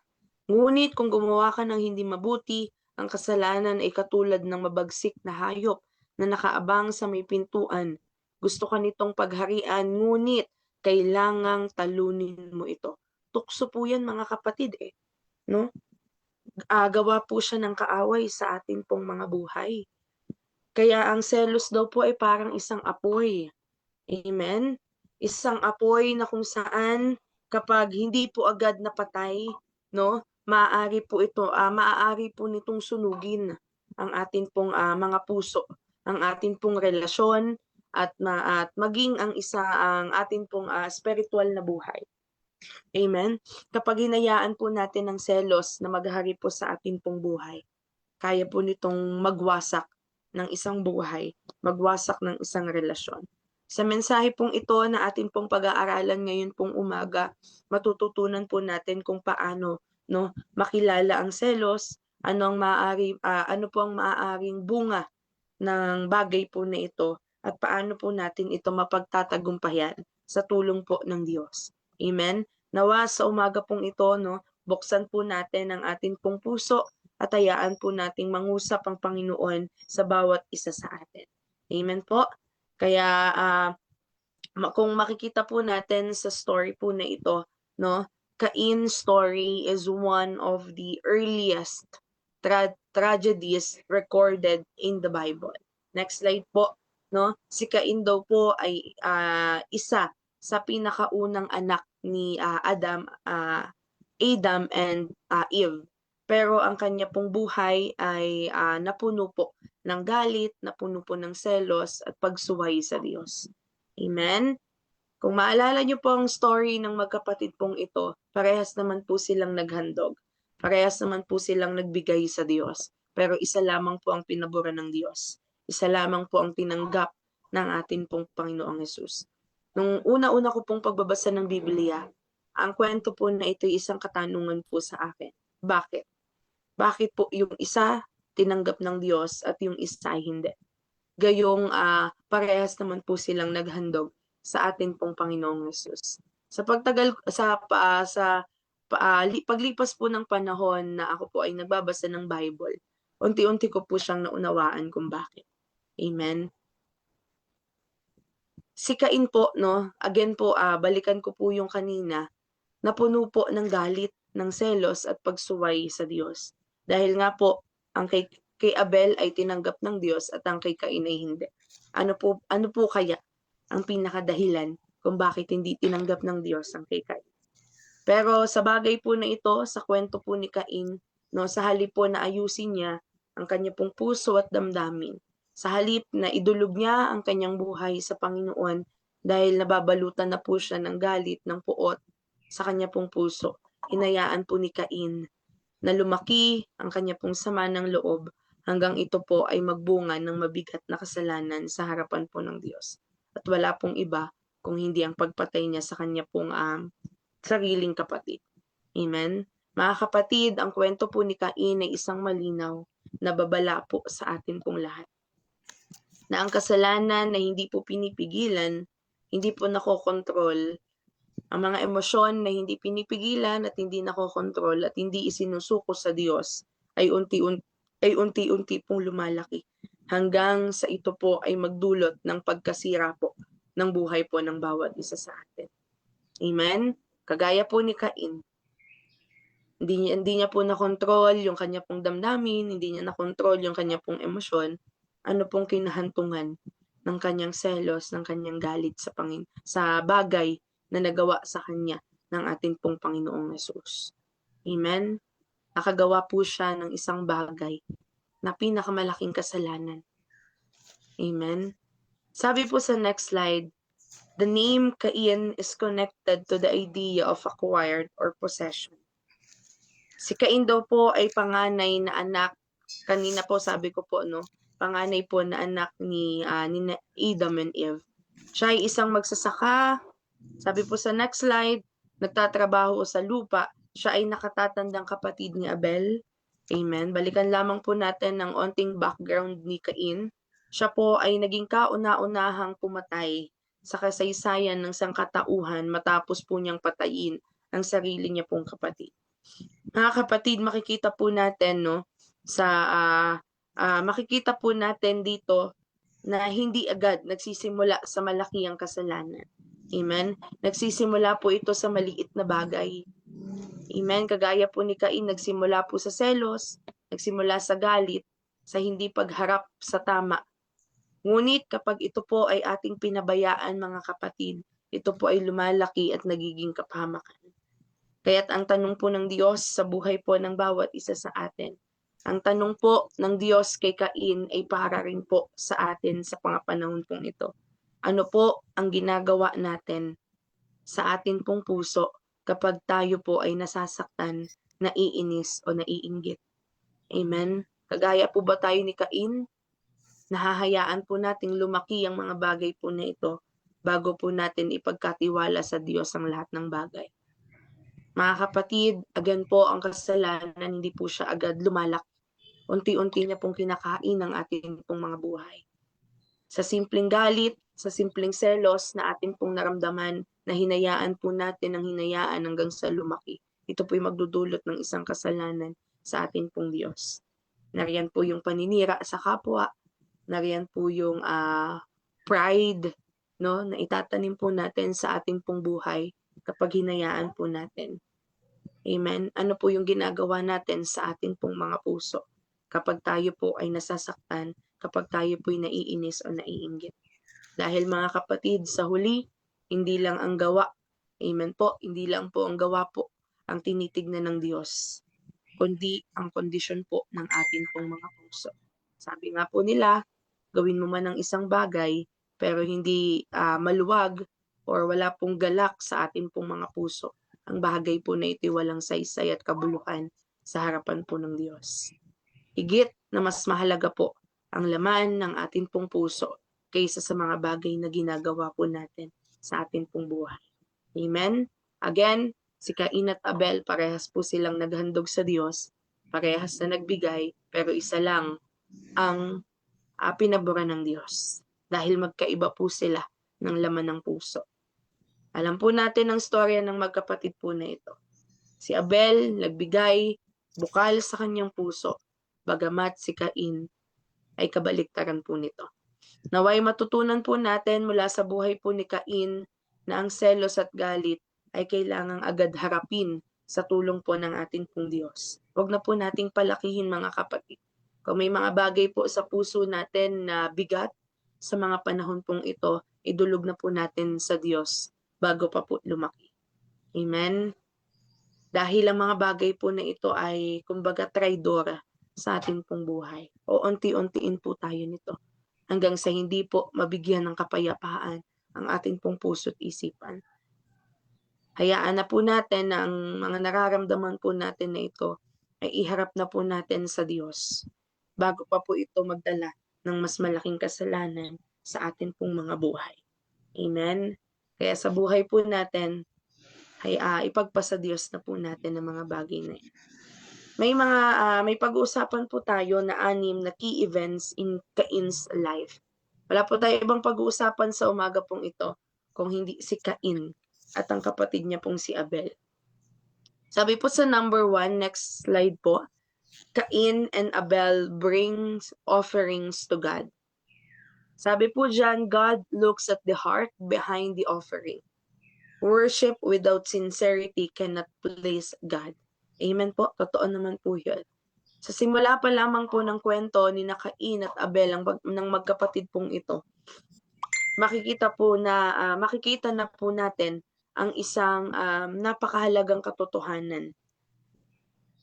Ngunit kung gumawa ka ng hindi mabuti, ang kasalanan ay katulad ng mabagsik na hayop na nakaabang sa may pintuan. Gusto ka nitong pagharian, ngunit kailangang talunin mo ito. Tukso po yan mga kapatid no? Gawa po siya ng kaaway sa atin pong mga buhay. Kaya ang selos daw po ay parang isang apoy. Amen? Isang apoy na kung saan kapag hindi po agad napatay, no, maaari po nitong sunugin ang atin pong mga puso, ang atin pong relasyon at maging ang atin pong spiritual na buhay. Amen? Kapag hinayaan po natin ng selos na maghari po sa atin pong buhay, kaya po nitong magwasak ng isang buhay, magwasak ng isang relasyon. Sa mensahe pong ito na atin pong pag-aaralan ngayon pong umaga, matututunan po natin kung paano makilala ang selos, ano po ang maaaring bunga ng bagay po na ito, at paano po natin ito mapagtatagumpayan sa tulong po ng Diyos. Amen? Nawa sa umaga pong ito, buksan po natin ang ating pong puso at hayaan po nating mangusap ang Panginoon sa bawat isa sa atin. Amen po? Kaya kung makikita po natin sa story po na ito, Cain's story is one of the earliest tragedies recorded in the Bible. Next slide po. Si Cain daw po ay isa sa pinakaunang anak ni Adam and Eve. Pero ang kanya pong buhay ay napuno po ng galit, napuno po ng selos at pagsuway sa Diyos. Amen? Kung maalala niyo po ang story ng magkapatid pong ito, parehas naman po silang naghandog. Parehas naman po silang nagbigay sa Diyos. Pero isa lamang po ang pinabura ng Diyos. Isa lamang po ang tinanggap ng ating pong Panginoong Hesus. Nung una-una ko pong pagbabasa ng Biblia, ang kwento po na ito ay isang katanungan po sa akin. Bakit? Bakit po yung isa tinanggap ng Diyos at yung isa hindi? Gayong parehas naman po silang naghandog sa atin pong Panginoong Hesus. Sa paglipas po ng panahon na ako po ay nagbabasa ng Bible, unti-unti ko po siyang naunawaan kung bakit. Amen? Si Cain po, again po, balikan ko po yung kanina, napuno po ng galit, ng selos at pagsuway sa Diyos. Dahil nga po, ang kay Abel ay tinanggap ng Diyos at ang kay Cain ay hindi. Ano po kaya ang pinakadahilan kung bakit hindi tinanggap ng Diyos ang kay Cain? Pero sa bagay po na ito, sa kwento po ni Cain, sa halip po na ayusin niya ang kanya pong puso at damdamin, sa halip na idulog niya ang kanyang buhay sa Panginoon dahil nababalutan na po siya ng galit, ng puot sa kanya pong puso, hinayaan po ni Cain na lumaki ang kanya pong sama ng loob hanggang ito po ay magbunga ng mabigat na kasalanan sa harapan po ng Diyos. At wala pong iba kung hindi ang pagpatay niya sa kanya pong sariling kapatid. Amen? Mga kapatid, ang kwento po ni Cain ay isang malinaw na babala po sa atin pong lahat. Na ang kasalanan na hindi po pinipigilan, hindi po nakokontrol, ang mga emosyon na hindi pinipigilan at hindi nakokontrol at hindi isinusuko sa Diyos ay unti-unti pong lumalaki hanggang sa ito po ay magdulot ng pagkasira po ng buhay po ng bawat isa sa atin. Amen? Kagaya po ni Cain, hindi niya po nakontrol yung kanya pong damdamin, hindi niya nakontrol yung kanya pong emosyon, ano pong kinahantungan ng kanyang selos, ng kanyang galit sa bagay na nagawa sa kanya ng ating pong Panginoong Hesus. Amen? nakagawa po siya ng isang bagay na pinakamalaking kasalanan. Amen? Sabi po sa next slide, the name Cain is connected to the idea of acquired or possession. Si Cain daw po ay panganay na anak, kanina po sabi ko po, no, panganay po na anak ni Adam and Eve. Siya ay isang magsasaka, sabi po sa next slide, nagtatrabaho sa lupa, siya ay nakatatandang kapatid ni Abel. Amen. Balikan lamang po natin ng onting background ni Cain. Siya po ay naging kauna-unahang pumatay sa kasaysayan ng sangkatauhan matapos po niyang patayin ang sarili niya pong kapatid. Mga kapatid, makikita po natin, no, makikita po natin dito na hindi agad nagsisimula sa malaki ang kasalanan. Amen? Nagsisimula po ito sa maliit na bagay. Amen? Kagaya po ni Cain, nagsimula po sa selos, nagsimula sa galit, sa hindi pagharap sa tama. Ngunit kapag ito po ay ating pinabayaan, mga kapatid, ito po ay lumalaki at nagiging kapahamakan. Kaya't ang tanong po ng Diyos sa buhay po ng bawat isa sa atin, ang tanong po ng Diyos kay Cain ay para rin po sa atin sa mga panahon pong ito. Ano po ang ginagawa natin sa atin pong puso kapag tayo po ay nasasaktan, naiinis o naiinggit? Amen? Kagaya po ba tayo ni Cain? Nahahayaan po nating lumaki ang mga bagay po na ito bago po natin ipagkatiwala sa Diyos ang lahat ng bagay. Mga kapatid, again po, ang kasalanan hindi po siya agad lumalaki. Unti-unti niya pong kinakain ang ating pong mga buhay. Sa simpleng galit, sa simpleng selos na ating pong naramdaman, na hinayaan po natin ang hinayaan hanggang sa lumaki. Ito po'y magdudulot ng isang kasalanan sa ating pong Diyos. Nariyan po yung paninira sa kapwa, nariyan po yung pride, no, na itatanim po natin sa ating pong buhay kapag hinayaan po natin. Amen? Ano po yung ginagawa natin sa ating pong mga puso kapag tayo po ay nasasaktan, kapag tayo po ay naiinis o naiinggit? Dahil mga kapatid, sa huli, hindi lang ang gawa, amen po, hindi lang po ang gawa po ang tinitignan ng Diyos, kundi ang kondisyon po ng ating pong mga puso. Sabi nga po nila, gawin mo man ang isang bagay, pero hindi maluwag or wala pong galak sa ating pong mga puso, ang bagay po na ito'y walang saysay at kabuluhan sa harapan po ng Diyos. Higit na mas mahalaga po ang laman ng ating pong puso kaysa sa mga bagay na ginagawa po natin sa ating pong buhay. Amen? Again, si Cain at Abel, parehas po silang naghandog sa Diyos, parehas na nagbigay, pero isa lang ang pinabura ng Diyos. Dahil magkaiba po sila ng laman ng puso. Alam po natin ang storya ng magkapatid po na ito. Si Abel nagbigay bukal sa kanyang puso, bagamat si Cain ay kabaliktaran po nito. Naway matutunan po natin mula sa buhay po ni Cain na ang selos at galit ay kailangang agad harapin sa tulong po ng ating pong Diyos. Huwag na po nating palakihin, mga kapatid. Kung may mga bagay po sa puso natin na bigat sa mga panahon pong ito, idulog na po natin sa Diyos bago pa po lumaki. Amen? Dahil ang mga bagay po na ito ay kumbaga traidora sa ating pong buhay. O unti-untiin po tayo nito hanggang sa hindi po mabigyan ng kapayapaan ang ating pong puso't isipan. Hayaan na po natin na ang mga nararamdaman po natin na ito ay iharap na po natin sa Diyos bago pa po ito magdala ng mas malaking kasalanan sa ating pong mga buhay. Amen? Kaya sa buhay po natin, ay ipagpasa Diyos na po natin ang mga bagay na yan. May pag-uusapan po tayo na 6 na key events in Cain's life. Wala po tayo ibang pag-uusapan sa umaga pong ito kung hindi si Cain at ang kapatid niya pong si Abel. Sabi po sa number 1, next slide po, Cain and Abel brings offerings to God. Sabi po dyan, God looks at the heart behind the offering. Worship without sincerity cannot please God. Amen po, totoo naman po yun. Sa simula pa lamang po ng kwento ni Cain at Abel ng magkapatid pong ito, makikita na po natin ang isang napakahalagang katotohanan.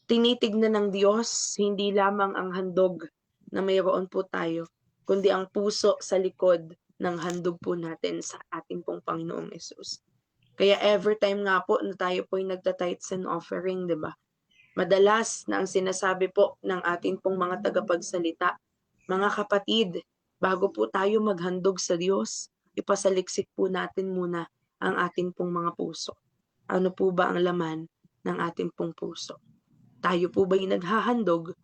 tinitignan ng Diyos hindi lamang ang handog na mayroon po tayo, kundi ang puso sa likod ng handog po natin sa ating pong Panginoong Yesus. Kaya every time nga po na tayo po ay nagta-tithes and offering, di ba? Madalas na ang sinasabi po ng ating pong mga tagapagsalita, mga kapatid, bago po tayo maghandog sa Diyos, ipasaliksik po natin muna ang ating pong mga puso. Ano po ba ang laman ng ating pong puso? Tayo po ba yung naghahandog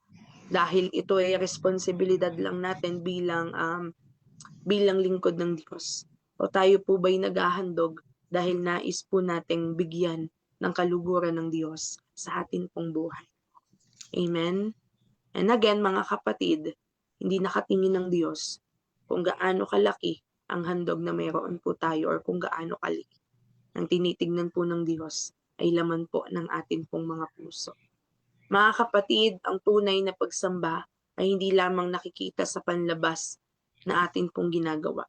dahil ito ay responsibilidad lang natin bilang lingkod ng Diyos? O tayo po ba yung naghahandog dahil nais po nating bigyan ng kaluguran ng Diyos sa atin pong buhay? Amen? And again, mga kapatid, hindi nakatingin ng Diyos kung gaano kalaki ang handog na mayroon po tayo or kung gaano kalaki. Ang tinitignan po ng Diyos ay laman po ng atin pong mga puso. Mga kapatid, ang tunay na pagsamba ay hindi lamang nakikita sa panlabas na atin pong ginagawa.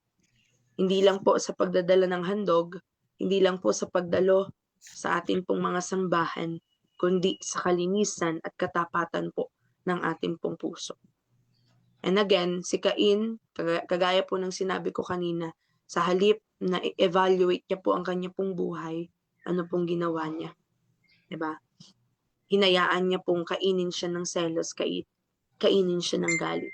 Hindi lang po sa pagdadala ng handog, hindi lang po sa pagdalo sa atin pong mga sambahan, kundi sa kalinisan at katapatan po ng ating pong puso. And again, si Cain, kagaya po ng sinabi ko kanina, sa halip na evaluate niya po ang kanya pong buhay, ano pong ginawa niya? Diba? Hinayaan niya pong kainin siya ng selos, kainin siya ng galit.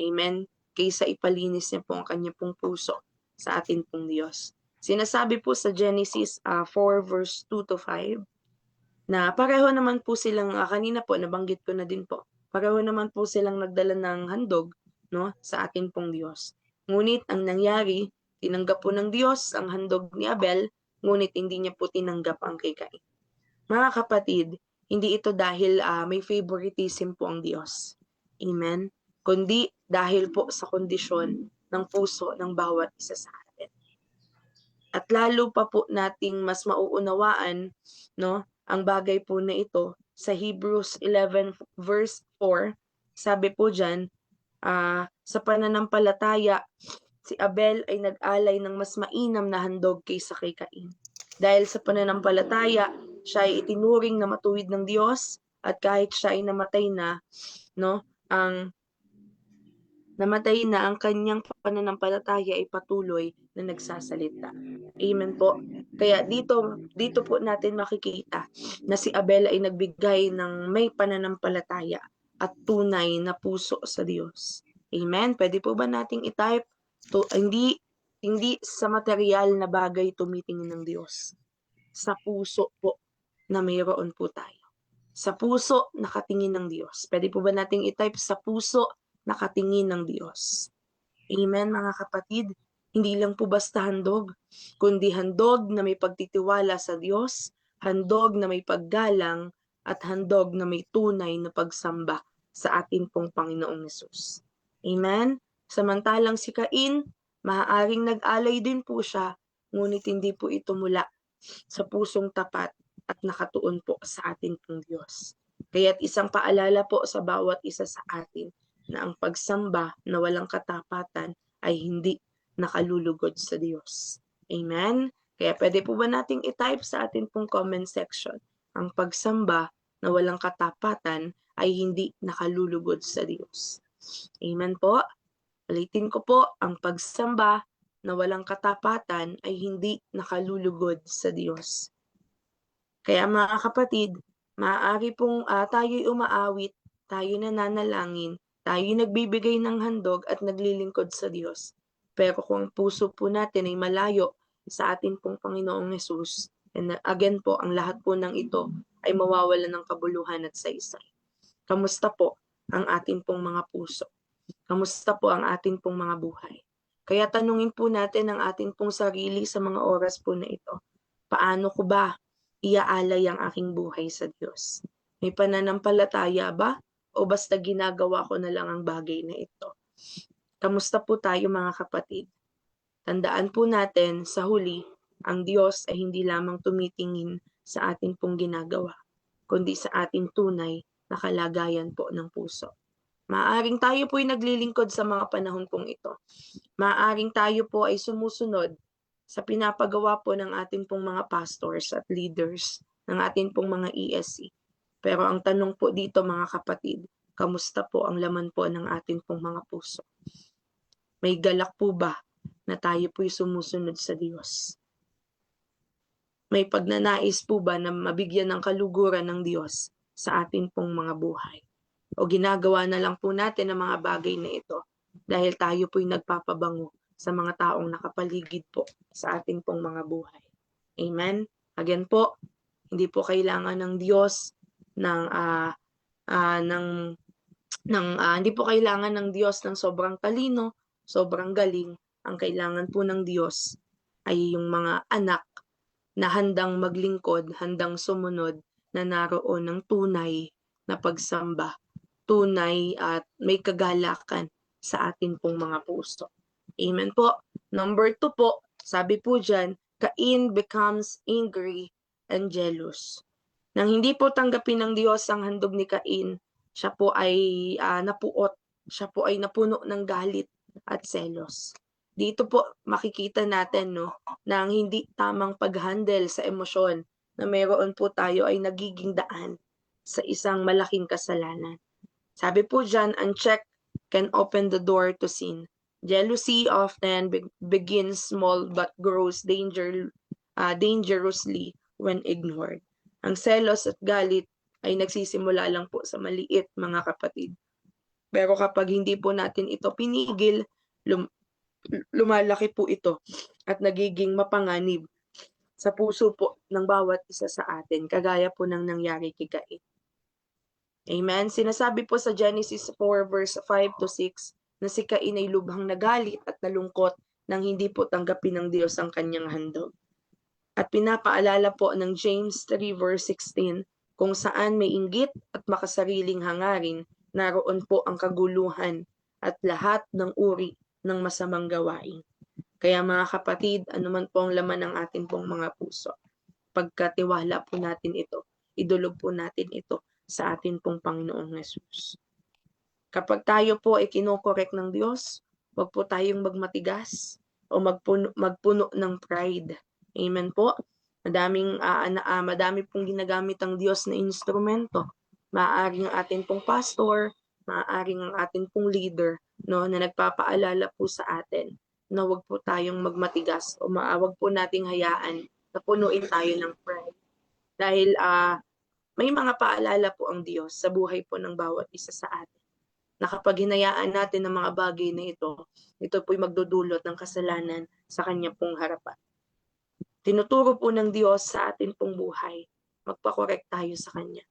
Amen? Kaysa ipalinis niya po ang kanya pong puso sa atin pong Diyos. Sinasabi po sa Genesis 4 verse 2 to 5 na pareho naman po silang, kanina po nabanggit ko na din po, pareho naman po silang nagdala ng handog, no, sa atin pong Diyos. Ngunit ang nangyari, tinanggap po ng Diyos ang handog ni Abel, ngunit hindi niya po tinanggap ang kay Cain. Mga kapatid, hindi ito dahil may favoritism po ang Diyos. Amen? Kundi dahil po sa kondisyon ng puso ng bawat isa sa atin. At lalo pa po nating mas mauunawaan, no, ang bagay po na ito sa Hebrews 11 verse 4. Sabi po diyan, sa pananampalataya, si Abel ay nag-alay ng mas mainam na handog kaysa kay Cain. Dahil sa pananampalataya, siya ay itinuring na matuwid ng Diyos, at kahit siya ay namatay na, no, ang kanyang pananampalataya ay patuloy na nagsasalita. Amen po. Kaya dito po natin makikita na si Abel ay nagbigay ng may pananampalataya at tunay na puso sa Diyos. Amen. Pwede po ba nating i-type? Hindi sa material na bagay tumitingin ng Diyos. Sa puso po na mayroon po tayo. Sa puso nakatingin ng Diyos. Pwede po ba nating i-type sa puso nakatingin ng Diyos? Amen, mga kapatid. Hindi lang po basta handog, kundi handog na may pagtitiwala sa Diyos, handog na may paggalang, at handog na may tunay na pagsamba sa atin pong Panginoong Yesus. Amen? Samantalang si Cain, maaaring nag-alay din po siya, ngunit hindi po ito mula sa pusong tapat at nakatuon po sa atin pong Diyos. Kaya't isang paalala po sa bawat isa sa atin na ang pagsamba na walang katapatan ay hindi nakalulugod sa Diyos. Amen? Kaya pwede po ba nating i-type sa atin pong comment section, ang pagsamba na walang katapatan ay hindi nakalulugod sa Diyos. Amen po? Ulitin ko po, ang pagsamba na walang katapatan ay hindi nakalulugod sa Diyos. Kaya mga kapatid, maaari pong tayo'y umaawit, tayo nananalangin, tayo nagbibigay ng handog at naglilingkod sa Diyos. Pero kung ang puso po natin ay malayo sa atin pong Panginoong Yesus, and again po, ang lahat po ng ito ay mawawalan ng kabuluhan at saysay. Kamusta po ang atin pong mga puso? Kamusta po ang atin pong mga buhay? Kaya tanungin po natin ang atin pong sarili sa mga oras po na ito. Paano ko ba iaalay ang aking buhay sa Diyos? May pananampalataya ba? O basta ginagawa ko na lang ang bagay na ito? Kamusta po tayo mga kapatid? Tandaan po natin sa huli, ang Diyos ay hindi lamang tumitingin sa atin pong ginagawa, kundi sa ating tunay na kalagayan po ng puso. Maaaring tayo po ay naglilingkod sa mga panahon pong ito. Maaaring tayo po ay sumusunod sa pinapagawa po ng ating pong mga pastors at leaders, ng ating pong mga ESC. Pero ang tanong po dito mga kapatid, kamusta po ang laman po ng atin pong mga puso? May galak po ba na tayo po'y sumusunod sa Diyos? May pagnanais po ba na mabigyan ng kaluguran ng Diyos sa atin pong mga buhay? O ginagawa na lang po natin ang mga bagay na ito dahil tayo po'y nagpapabango sa mga taong nakapaligid po sa ating pong mga buhay. Amen? Again po, hindi po kailangan ng Diyos hindi po kailangan ng Diyos ng sobrang talino, sobrang galing. Ang kailangan po ng Diyos ay yung mga anak na handang maglingkod, handang sumunod, na naroon ng tunay na pagsamba, tunay at may kagalakan sa atin pong mga puso. Amen po. Number 2 po, sabi po dyan, Cain becomes angry and jealous. Nang hindi po tanggapin ng Diyos ang handog ni Cain, siya po ay napuot, siya po ay napuno ng galit at selos. Dito po makikita natin na ang hindi tamang pag-handle sa emosyon na mayroon po tayo ay nagiging daan sa isang malaking kasalanan. Sabi po dyan, unchecked can open the door to sin. Jealousy often begins small but grows dangerously when ignored. Ang selos at galit ay nagsisimula lang po sa maliit, mga kapatid. Pero kapag hindi po natin ito pinigil, lumalaki po ito at nagiging mapanganib sa puso po ng bawat isa sa atin, kagaya po ng nangyari kay Cain. Amen? Sinasabi po sa Genesis 4 verse 5 to 6 na si Cain ay lubhang nagalit at nalungkot nang hindi po tanggapin ng Diyos ang kanyang handog. At pinapaalala po ng James 3 verse 16, kung saan may inggit at makasariling hangarin, naroon po ang kaguluhan at lahat ng uri ng masamang gawain. Kaya mga kapatid, anuman po ang laman ng ating pong mga puso, pagkatiwala po natin ito, idulog po natin ito sa atin pong Panginoong Hesus. Kapag tayo po ay kinokorek ng Diyos, wag po tayong magmatigas o magpuno ng pride. Amen po. Madami pong ginagamit ang Diyos na instrumento. Maaaring ang atin pong pastor, maaaring ang atin pong leader, na nagpapaalala po sa atin na wag po tayong magmatigas o wag po nating hayaan na punuin tayo ng pride. Dahil may mga paalala po ang Diyos sa buhay po ng bawat isa sa atin. Na kapag hinayaan natin ang mga bagay na ito po'y magdudulot ng kasalanan sa kanya pong harapan. Tinuturo po ng Diyos sa atin pong buhay, magpakorek tayo sa Kanya.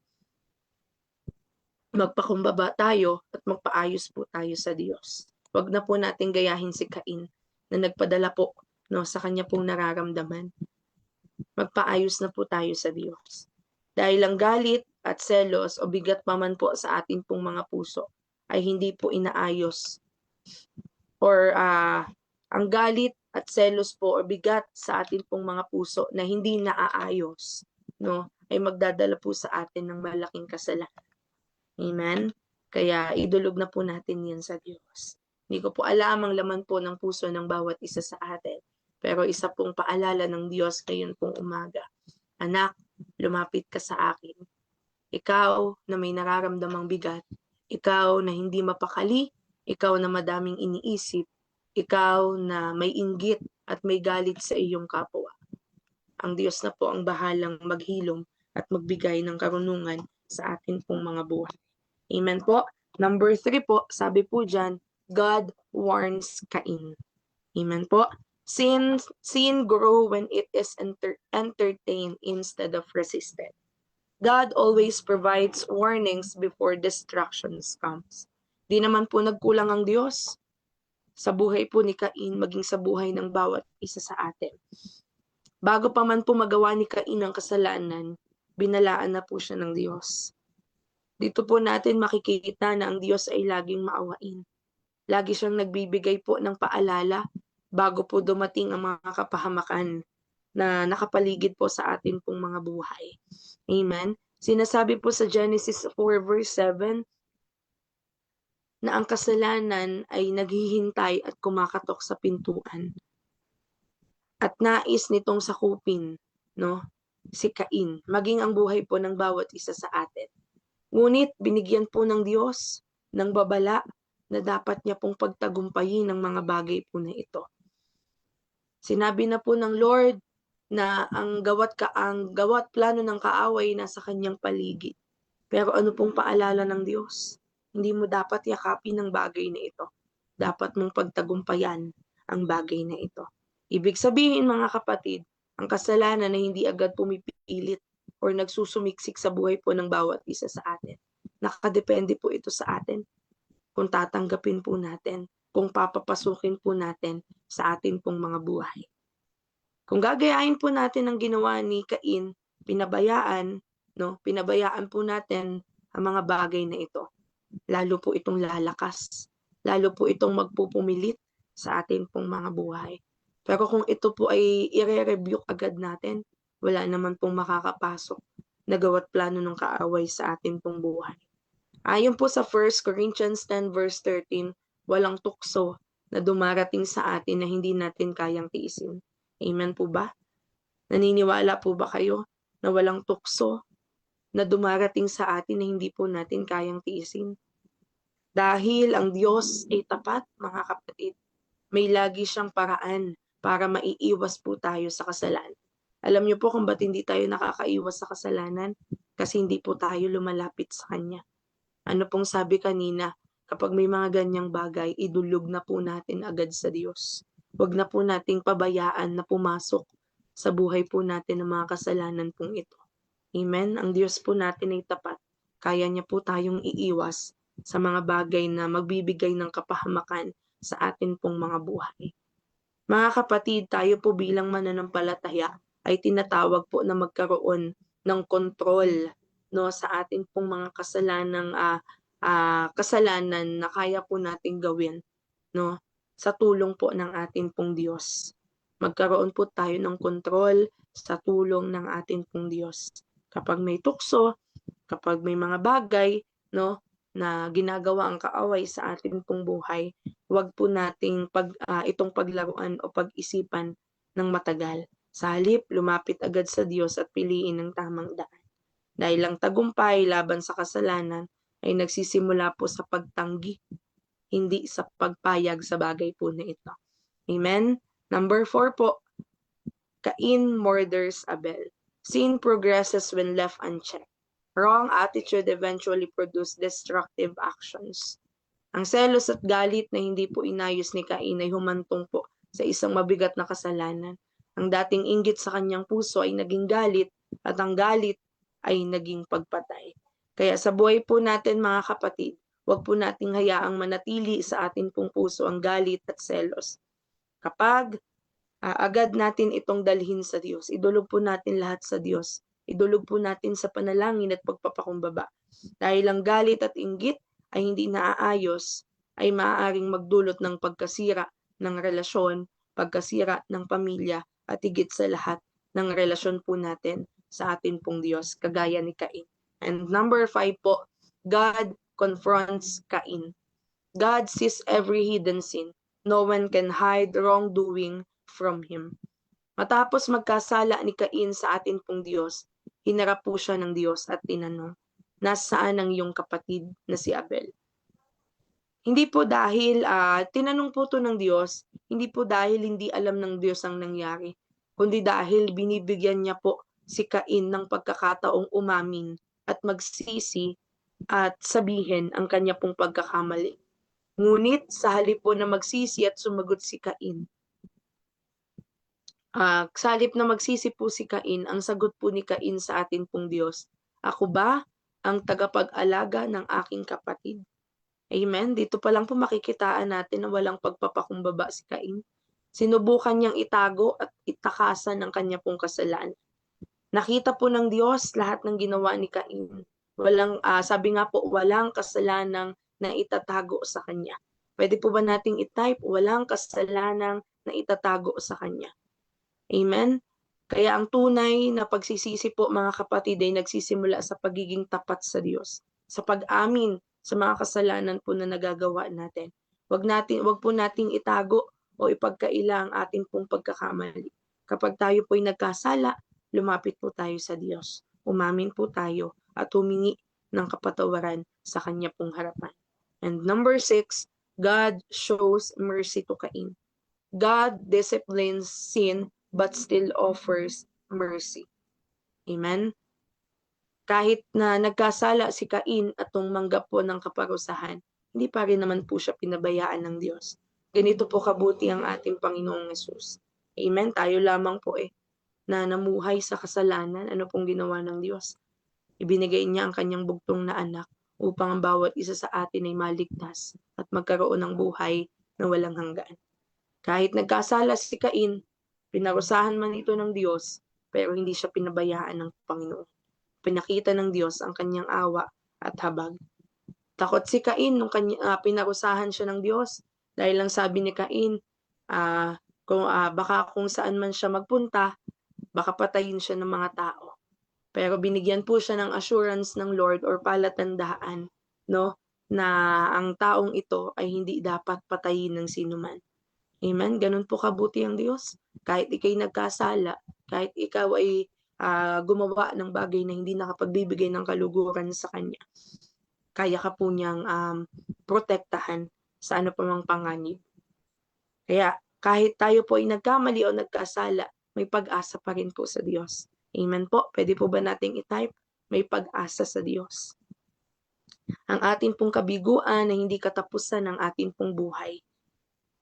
Magpakumbaba tayo at magpaayos po tayo sa Diyos. Huwag na po natin gayahin si Cain na nagpadala po sa kanya pong nararamdaman. Magpaayos na po tayo sa Diyos. Dahil ang galit at selos o bigat pa man po sa atin pong mga puso ay hindi po inaayos. Or ang galit at selos po o bigat sa atin pong mga puso na hindi naaayos, ay magdadala po sa atin ng malaking kasalanan. Amen? Kaya idulog na po natin yan sa Diyos. Hindi ko po alam ang laman po ng puso ng bawat isa sa atin. Pero isa pong paalala ng Diyos ngayon pong umaga. Anak, lumapit ka sa akin. Ikaw na may nararamdamang bigat. Ikaw na hindi mapakali. Ikaw na madaming iniisip. Ikaw na may inggit at may galit sa iyong kapwa. Ang Diyos na po ang bahalang maghilom at magbigay ng karunungan sa atin pong mga buhay. Amen po. Number 3 po, sabi po dyan, God warns Cain. Amen po. Sin grow when it is entertained instead of resisted. God always provides warnings before destructions comes. Di naman po nagkulang ang Diyos sa buhay po ni Cain, maging sa buhay ng bawat isa sa atin. Bago pa man po magawa ni Cain ang kasalanan, binalaan na po siya ng Diyos. Dito po natin makikita na ang Diyos ay laging maawain. Lagi siyang nagbibigay po ng paalala bago po dumating ang mga kapahamakan na nakapaligid po sa atin pong mga buhay. Amen? Sinasabi po sa Genesis 4 verse 7, na ang kasalanan ay naghihintay at kumakatok sa pintuan. At nais nitong sakupin, si Cain, maging ang buhay po ng bawat isa sa atin. Ngunit binigyan po ng Diyos ng babala na dapat niya pong pagtagumpayin ang mga bagay po na ito. Sinabi na po ng Lord na ang gawat plano ng kaaway nasa kanyang paligid. Pero ano pong paalala ng Diyos? Hindi mo dapat yakapin ang bagay na ito. Dapat mong pagtagumpayan ang bagay na ito. Ibig sabihin mga kapatid, ang kasalanan na hindi agad pumipilit or nagsusumiksik sa buhay po ng bawat isa sa atin. Nakadepende po ito sa atin kung tatanggapin po natin, kung papapasukin po natin sa atin pong mga buhay. Kung gagayahin po natin ang ginawa ni Cain, pinabayaan po natin ang mga bagay na ito. Lalo po itong lalakas, lalo po itong magpupumilit sa atin pong mga buhay. Pero kung ito po ay i-rebuke agad natin, wala naman pong makakapasok na gawa't plano ng kaaway sa atin pong buhay. Ayon po sa 1 Corinthians 10 verse 13, walang tukso na dumarating sa atin na hindi natin kayang tiisin. Amen po ba? Naniniwala po ba kayo na walang tukso na dumarating sa atin na hindi po natin kayang tiisin? Dahil ang Diyos ay tapat, mga kapatid, may lagi siyang paraan para maiiwas po tayo sa kasalanan. Alam niyo po kung ba't hindi tayo nakakaiwas sa kasalanan? Kasi hindi po tayo lumalapit sa Kanya. Ano pong sabi kanina, kapag may mga ganyang bagay, idulog na po natin agad sa Diyos. Huwag na po nating pabayaan na pumasok sa buhay po natin ng mga kasalanan pong ito. Amen? Ang Diyos po natin ay tapat. Kaya niya po tayong iiwas sa mga bagay na magbibigay ng kapahamakan sa atin pong mga buhay. Mga kapatid, tayo po bilang mananampalataya ay tinatawag po na magkaroon ng kontrol sa atin pong mga kasalanan na kaya po nating gawin sa tulong po ng atin pong Diyos. Magkaroon po tayo ng kontrol sa tulong ng atin pong Diyos. Kapag may tukso, kapag may mga bagay na ginagawa ang kaaway sa atin pong buhay, huwag po nating itong paglaruan o pag-isipan ng matagal. Sa halip, lumapit agad sa Diyos at piliin ang tamang daan. Dahil ang tagumpay laban sa kasalanan ay nagsisimula po sa pagtanggi, hindi sa pagpayag sa bagay po na ito. Amen? Number 4 po, Cain murders Abel. Sin progresses when left unchecked. Wrong attitude eventually produce destructive actions. Ang selos at galit na hindi po inayos ni Cain ay humantong po sa isang mabigat na kasalanan. Ang dating inggit sa kanyang puso ay naging galit at ang galit ay naging pagpatay. Kaya sa buhay po natin mga kapatid, huwag po nating hayaang manatili sa atin pong puso ang galit at selos. Kapag agad natin itong dalhin sa Diyos, idulog po natin lahat sa Diyos. Idulog po natin sa panalangin at pagpapakumbaba. Dahil ang galit at inggit ay hindi naaayos, ay maaaring magdulot ng pagkasira ng relasyon, pagkasira ng pamilya, at higit sa lahat ng relasyon po natin sa atin pong Diyos, kagaya ni Cain. And number 5 po, God confronts Cain. God sees every hidden sin. No one can hide wrongdoing from Him. Matapos magkasala ni Cain sa atin pong Diyos, hinarap po siya ng Diyos at tinanong, nasaan ang iyong kapatid na si Abel? Hindi po dahil tinanong po ito ng Diyos, hindi po dahil hindi alam ng Diyos ang nangyari, kundi dahil binibigyan niya po si Cain ng pagkakataong umamin at magsisi at sabihin ang kanya pong pagkakamali. Ngunit sa halip po na magsisi at sumagot si Cain, sa halip na magsisi po si Cain, ang sagot po ni Cain sa atin pong Diyos, ako ba ang tagapag-alaga ng aking kapatid? Amen? Dito pa lang po makikitaan natin na walang pagpapakumbaba si Cain. Sinubukan niyang itago at itakasan ang kanya pong kasalanan. Nakita po ng Diyos lahat ng ginawa ni Cain. Sabi nga po, walang kasalanang na itatago sa kanya. Pwede po ba nating i-type, walang kasalanang na itatago sa kanya? Amen? Kaya ang tunay na pagsisisi po mga kapatid ay nagsisimula sa pagiging tapat sa Diyos. Sa pag-amin sa mga kasalanan po na nagagawa natin. Wag po nating itago o ipagkaila ang ating pong pagkakamali. Kapag tayo po ay nagkasala, lumapit po tayo sa Diyos. Umamin po tayo at humingi ng kapatawaran sa kanya pong harapan. And number 6, God shows mercy to Cain. God disciplines sin but still offers mercy. Amen? Kahit na nagkasala si Cain at tumanggap po ng kaparusahan, hindi pa rin naman po siya pinabayaan ng Diyos. Ganito po kabuti ang ating Panginoong Yesus. Amen? Tayo lamang po na namuhay sa kasalanan. Ano pong ginawa ng Diyos? Ibinigay niya ang kanyang bugtong na anak upang ang bawat isa sa atin ay maligtas at magkaroon ng buhay na walang hanggan. Kahit nagkasala si Cain, pinarusahan man ito ng Diyos, pero hindi siya pinabayaan ng Panginoon. Pinakita ng Diyos ang kanyang awa at habag. Takot si Cain nung pinarusahan siya ng Diyos dahil lang sabi ni Cain, baka kung saan man siya magpunta, baka patayin siya ng mga tao. Pero binigyan po siya ng assurance ng Lord or palatandaan, no, na ang taong ito ay hindi dapat patayin ng sinuman. Amen? Ganun po kabuti ang Diyos. Kahit ikay nagkasala, kahit ikaw ay gumawa ng bagay na hindi nakapagbibigay ng kaluguran sa Kanya, kaya ka po niyang protektahan sa ano pa mang panganib. Kaya kahit tayo po ay nagkamali o nagkasala, may pag-asa pa rin po sa Diyos. Amen po? Pwede po ba nating i-type? May pag-asa sa Diyos. Ang ating pong kabiguan na hindi katapusan ng ating pong buhay.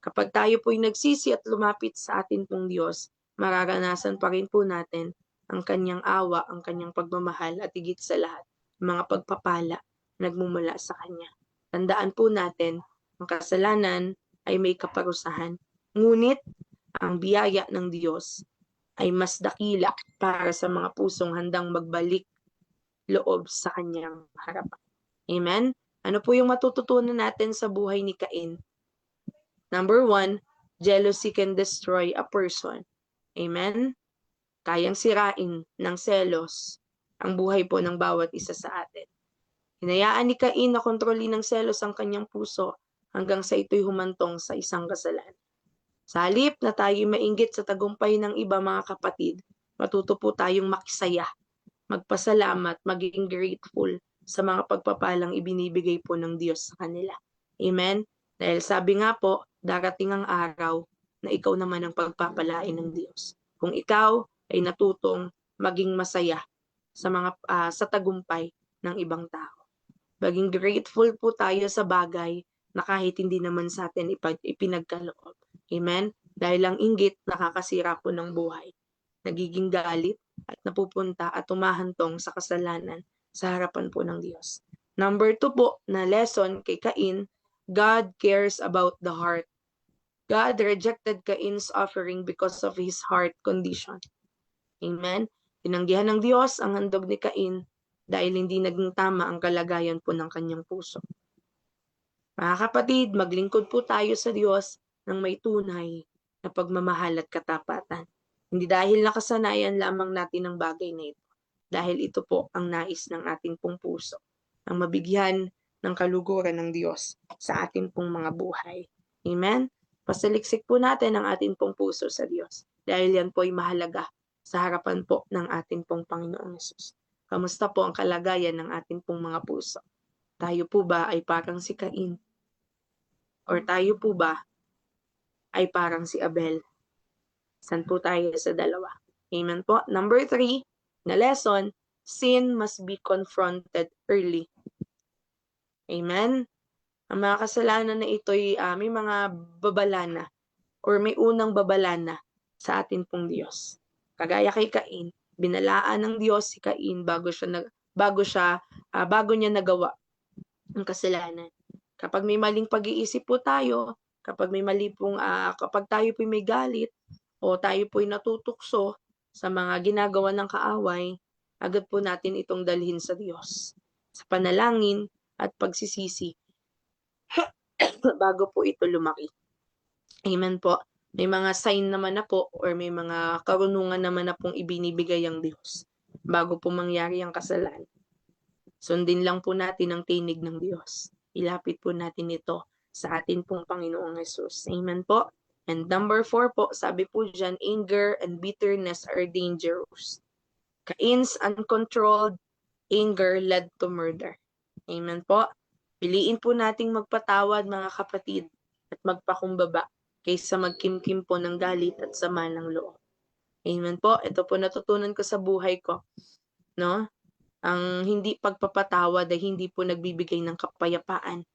Kapag tayo po ay nagsisi at lumapit sa ating pong Diyos, mararanasan pa rin po natin ang kanyang awa, ang kanyang pagmamahal at higit sa lahat, mga pagpapala nagmumula sa Kanya. Tandaan po natin, ang kasalanan ay may kaparusahan. Ngunit, ang biyaya ng Diyos ay mas dakila para sa mga pusong handang magbalik loob sa Kanyang harapan. Amen? Ano po yung matututunan natin sa buhay ni Cain? Number 1, jealousy can destroy a person. Amen? Kayang sirain ng selos ang buhay po ng bawat isa sa atin. Hinayaan ni Cain na kontrolin ng selos ang kanyang puso hanggang sa ito'y humantong sa isang kasalanan. Sa halip na tayo mainggit sa tagumpay ng iba, mga kapatid, matuto po tayong makisaya, magpasalamat, maging grateful sa mga pagpapalang ibinibigay po ng Diyos sa kanila. Amen? Dahil sabi nga po, darating ang araw na ikaw naman ang pagpapalain ng Diyos. Kung ikaw ay natutong maging masaya sa tagumpay ng ibang tao. Maging grateful po tayo sa bagay na kahit hindi naman sa atin ipinagkaloob. Amen? Dahil ang inggit nakakasira po ng buhay. Nagiging galit at napupunta at umahantong sa kasalanan sa harapan po ng Diyos. Number 2 po na lesson kay Cain, God cares about the heart. God rejected Cain's offering because of his heart condition. Amen? Tinanggihan ng Diyos ang handog ni Cain dahil hindi naging tama ang kalagayan po ng kanyang puso. Mga kapatid, maglingkod po tayo sa Diyos ng may tunay na pagmamahal at katapatan. Hindi dahil nakasanayan lamang natin ang bagay na ito, dahil ito po ang nais ng ating pong puso, ang mabigyan ng kaluguran ng Diyos sa ating pong mga buhay. Amen? Pasaliksik po natin ang ating pong puso sa Diyos, dahil yan po ay mahalaga sa harapan po ng ating pong Panginoong Yesus. Kamusta po ang kalagayan ng ating pong mga puso? Tayo po ba ay parang si Cain? Or tayo po ba ay parang si Abel? San po tayo sa dalawa? Amen po. Number 3 na lesson, sin must be confronted early. Amen? Ang mga kasalanan na ito'y may mga babalana or may unang babalana sa atin pong Diyos. Kagaya kay Cain, binalaan ng Diyos si Cain bago niya nagawa ang kasalanan. Kapag may maling pag-iisip po tayo, kapag tayo po may galit o tayo po natutukso sa mga ginagawa ng kaaway, agad po natin itong dalhin sa Diyos sa panalangin at pagsisisi bago po ito lumaki. Amen po. May mga sign naman na po or may mga karunungan naman na pong ibinibigay ang Diyos bago po mangyari ang kasalanan. Sundin lang po natin ang tinig ng Diyos. Ilapit po natin ito sa atin pong Panginoong Yesus. Amen po. And number 4 po, sabi po dyan, anger and bitterness are dangerous. Cain's uncontrolled anger led to murder. Amen po. Piliin po nating magpatawad mga kapatid at magpakumbaba kaysa magkimkim po ng galit at sama ng loob. Amen po. Ito po natutunan ko sa buhay ko, no? Ang hindi pagpapatawad ay hindi po nagbibigay ng kapayapaan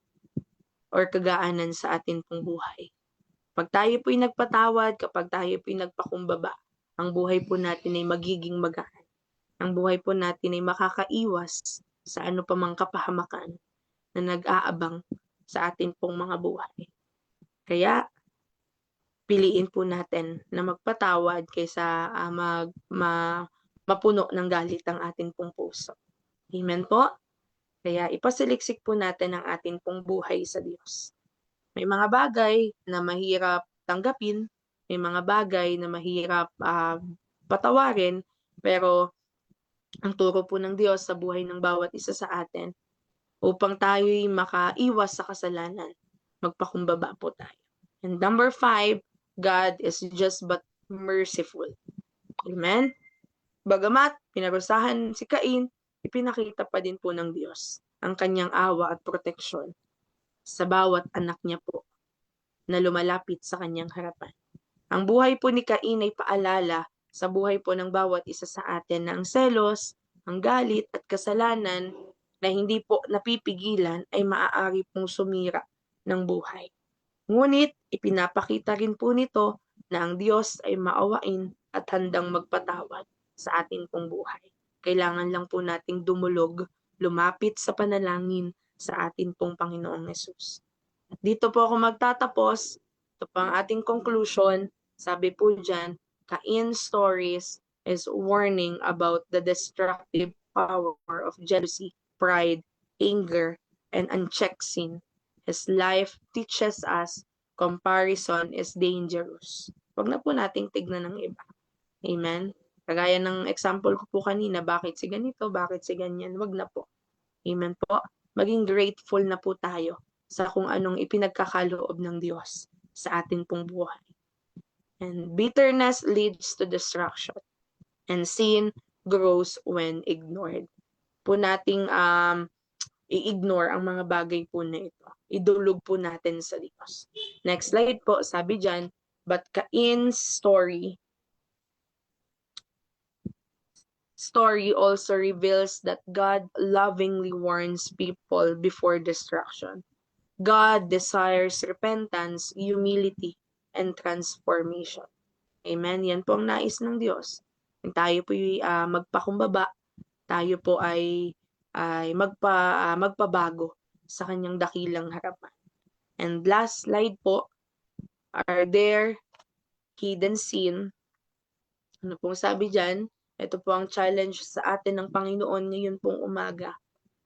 or kagaanan sa atin pong buhay. Pag tayo po'y nagpatawad, kapag tayo po'y nagpakumbaba, ang buhay po natin ay magiging magaan. Ang buhay po natin ay makakaiwas sa ano pa mang kapahamakan na nag-aabang sa atin pong mga buhay. Kaya, piliin po natin na magpatawad kaysa mapuno ng galit ang ating pong puso. Amen po? Kaya ipasaliksik po natin ang ating pong buhay sa Diyos. May mga bagay na mahirap tanggapin, may mga bagay na mahirap patawarin, pero ang turo po ng Diyos sa buhay ng bawat isa sa atin, upang tayo'y makaiwas sa kasalanan, magpakumbaba po tayo. And number 5, God is just but merciful. Amen? Bagamat pinarusahan si Cain, ipinakita pa din po ng Diyos ang kanyang awa at proteksyon sa bawat anak niya po na lumalapit sa kanyang harapan. Ang buhay po ni Cain ay paalala sa buhay po ng bawat isa sa atin na ang selos, ang galit at kasalanan na hindi po napipigilan ay maaari pong sumira ng buhay. Ngunit ipinapakita rin po nito na ang Diyos ay maawain at handang magpatawad sa ating pong buhay. Kailangan lang po nating dumulog, lumapit sa panalangin sa ating pong Panginoong Hesus. At dito po ako magtatapos. Ito po ang ating conclusion. Sabi po dyan, Cain's stories is warning about the destructive power of jealousy, pride, anger, and unchecked sin. His life teaches us comparison is dangerous. Huwag na po nating tignan ng iba. Amen? Kagaya ng example ko po kanina, bakit si ganito, bakit si ganyan, huwag na po. Amen po? Maging grateful na po tayo sa kung anong ipinagkakaloob ng Diyos sa atin pong buhay. And bitterness leads to destruction. And sin grows when ignored. Po nating i-ignore ang mga bagay po na ito. Idulog po natin sa Diyos. Next slide po, sabi dyan, but Cain's story also reveals that God lovingly warns people before destruction. God desires repentance, humility, and transformation. Amen? Yan po ang nais ng Diyos. Tayo po magpakumbaba, tayo po ay magpabago sa kanyang dakilang harapan. And last slide po, are there hidden sin? Ano pong sabi dyan? Ito po ang challenge sa atin ng Panginoon ngayon pong umaga.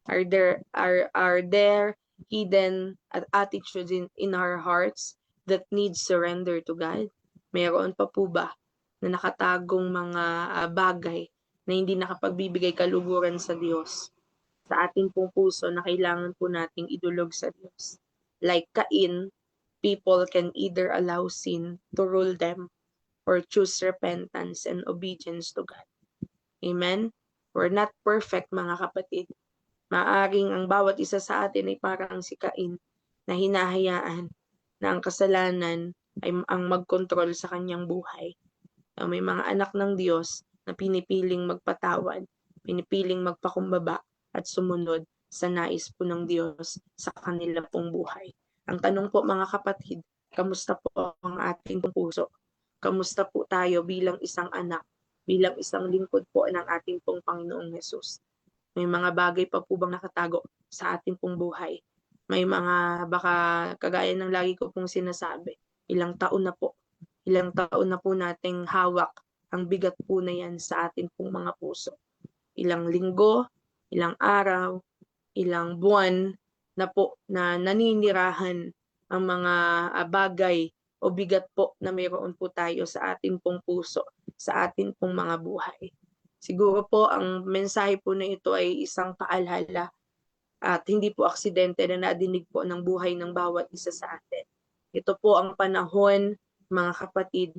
Are there hidden attitudes in our hearts that need surrender to God? Mayroon pa po ba na nakatagong mga bagay na hindi nakapagbibigay kaluguran sa Diyos sa ating pong puso na kailangan po nating idulog sa Diyos? Like Cain, people can either allow sin to rule them or choose repentance and obedience to God. Amen? We're not perfect, mga kapatid. Maaring ang bawat isa sa atin ay parang si Cain na hinahayaan na ang kasalanan ay ang magkontrol sa kanyang buhay. May mga anak ng Diyos na pinipiling magpatawad, pinipiling magpakumbaba at sumunod sa nais po ng Diyos sa kanila pong buhay. Ang tanong po mga kapatid, kamusta po ang ating puso? Kamusta po tayo bilang isang anak, bilang isang lingkod po ng ating pong Panginoong Hesus? May mga bagay pa po bang nakatago sa ating pong buhay? May mga baka kagaya ng lagi ko pong sinasabi, ilang taon na po nating hawak ang bigat po na yan sa ating pong mga puso. Ilang linggo, ilang araw, ilang buwan na po na naninirahan ang mga bagay o bigat po na mayroon po tayo sa ating pong puso, sa ating pong mga buhay. Siguro po ang mensahe po na ito ay isang paalala at hindi po aksidente na nadinig po ng buhay ng bawat isa sa atin. Ito po ang panahon, mga kapatid,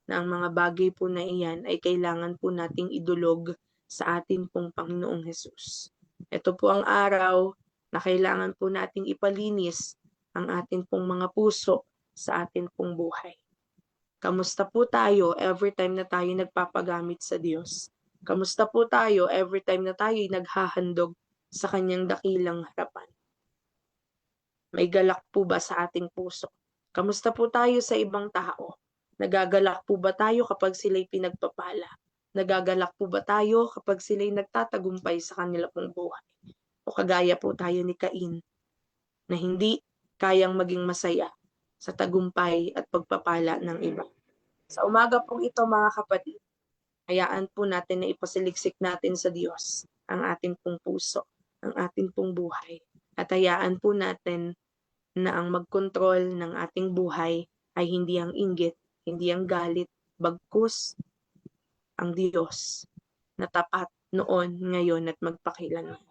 na ang mga bagay po na iyan ay kailangan po nating idulog sa atin pong Panginoong Hesus. Ito po ang araw na kailangan po nating ipalinis ang atin pong mga puso sa atin pong buhay. Kamusta po tayo every time na tayo nagpapagamit sa Diyos? Kamusta po tayo every time na tayo naghahandog sa kanyang dakilang harapan? May galak po ba sa ating puso? Kamusta po tayo sa ibang tao? Nagagalak po ba tayo kapag sila'y pinagpapala? Nagagalak po ba tayo kapag sila'y nagtatagumpay sa kanila pong buhay? O kagaya po tayo ni Cain na hindi kayang maging masaya sa tagumpay at pagpapala ng iba. Sa umaga pong ito mga kapatid, hayaan po natin na ipasiliksik natin sa Diyos ang ating pong puso, ang ating pong buhay. At hayaan po natin na ang magkontrol ng ating buhay ay hindi ang inggit, hindi ang galit, bagkus ang Diyos na tapat noon, ngayon at magpakilanman.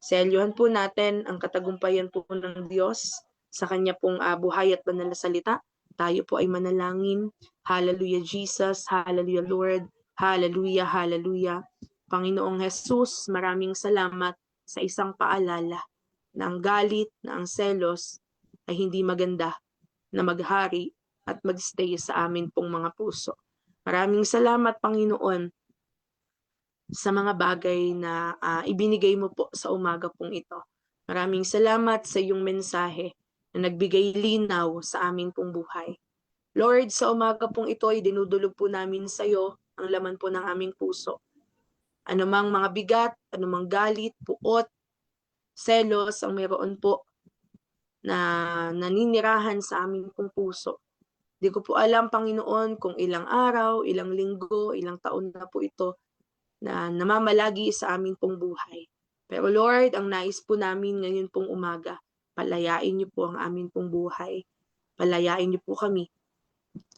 Selyuhan po natin ang katagumpayan po ng Diyos sa kanya pong buhay at banal na salita. Tayo po ay manalangin. Hallelujah Jesus, hallelujah Lord, hallelujah, hallelujah. Panginoong Jesus, maraming salamat sa isang paalala na ang galit, na ang selos ay hindi maganda na maghari at magstay sa amin pong mga puso. Maraming salamat Panginoon sa mga bagay na ibinigay mo po sa umaga pong ito. Maraming salamat sa iyong mensahe na nagbigay linaw sa amin pong buhay. Lord, sa umaga pong ito ay dinudulog po namin sa iyo ang laman po ng aming puso. Anumang mga bigat, anumang galit, puot, selos ang mayroon po na naninirahan sa aming pong puso. Di ko po alam, Panginoon, kung ilang araw, ilang linggo, ilang taon na po ito na namamalagi sa aming pong buhay. Pero Lord, ang nais po namin ngayon pong umaga, palayain niyo po ang aming pong buhay. Palayain niyo po kami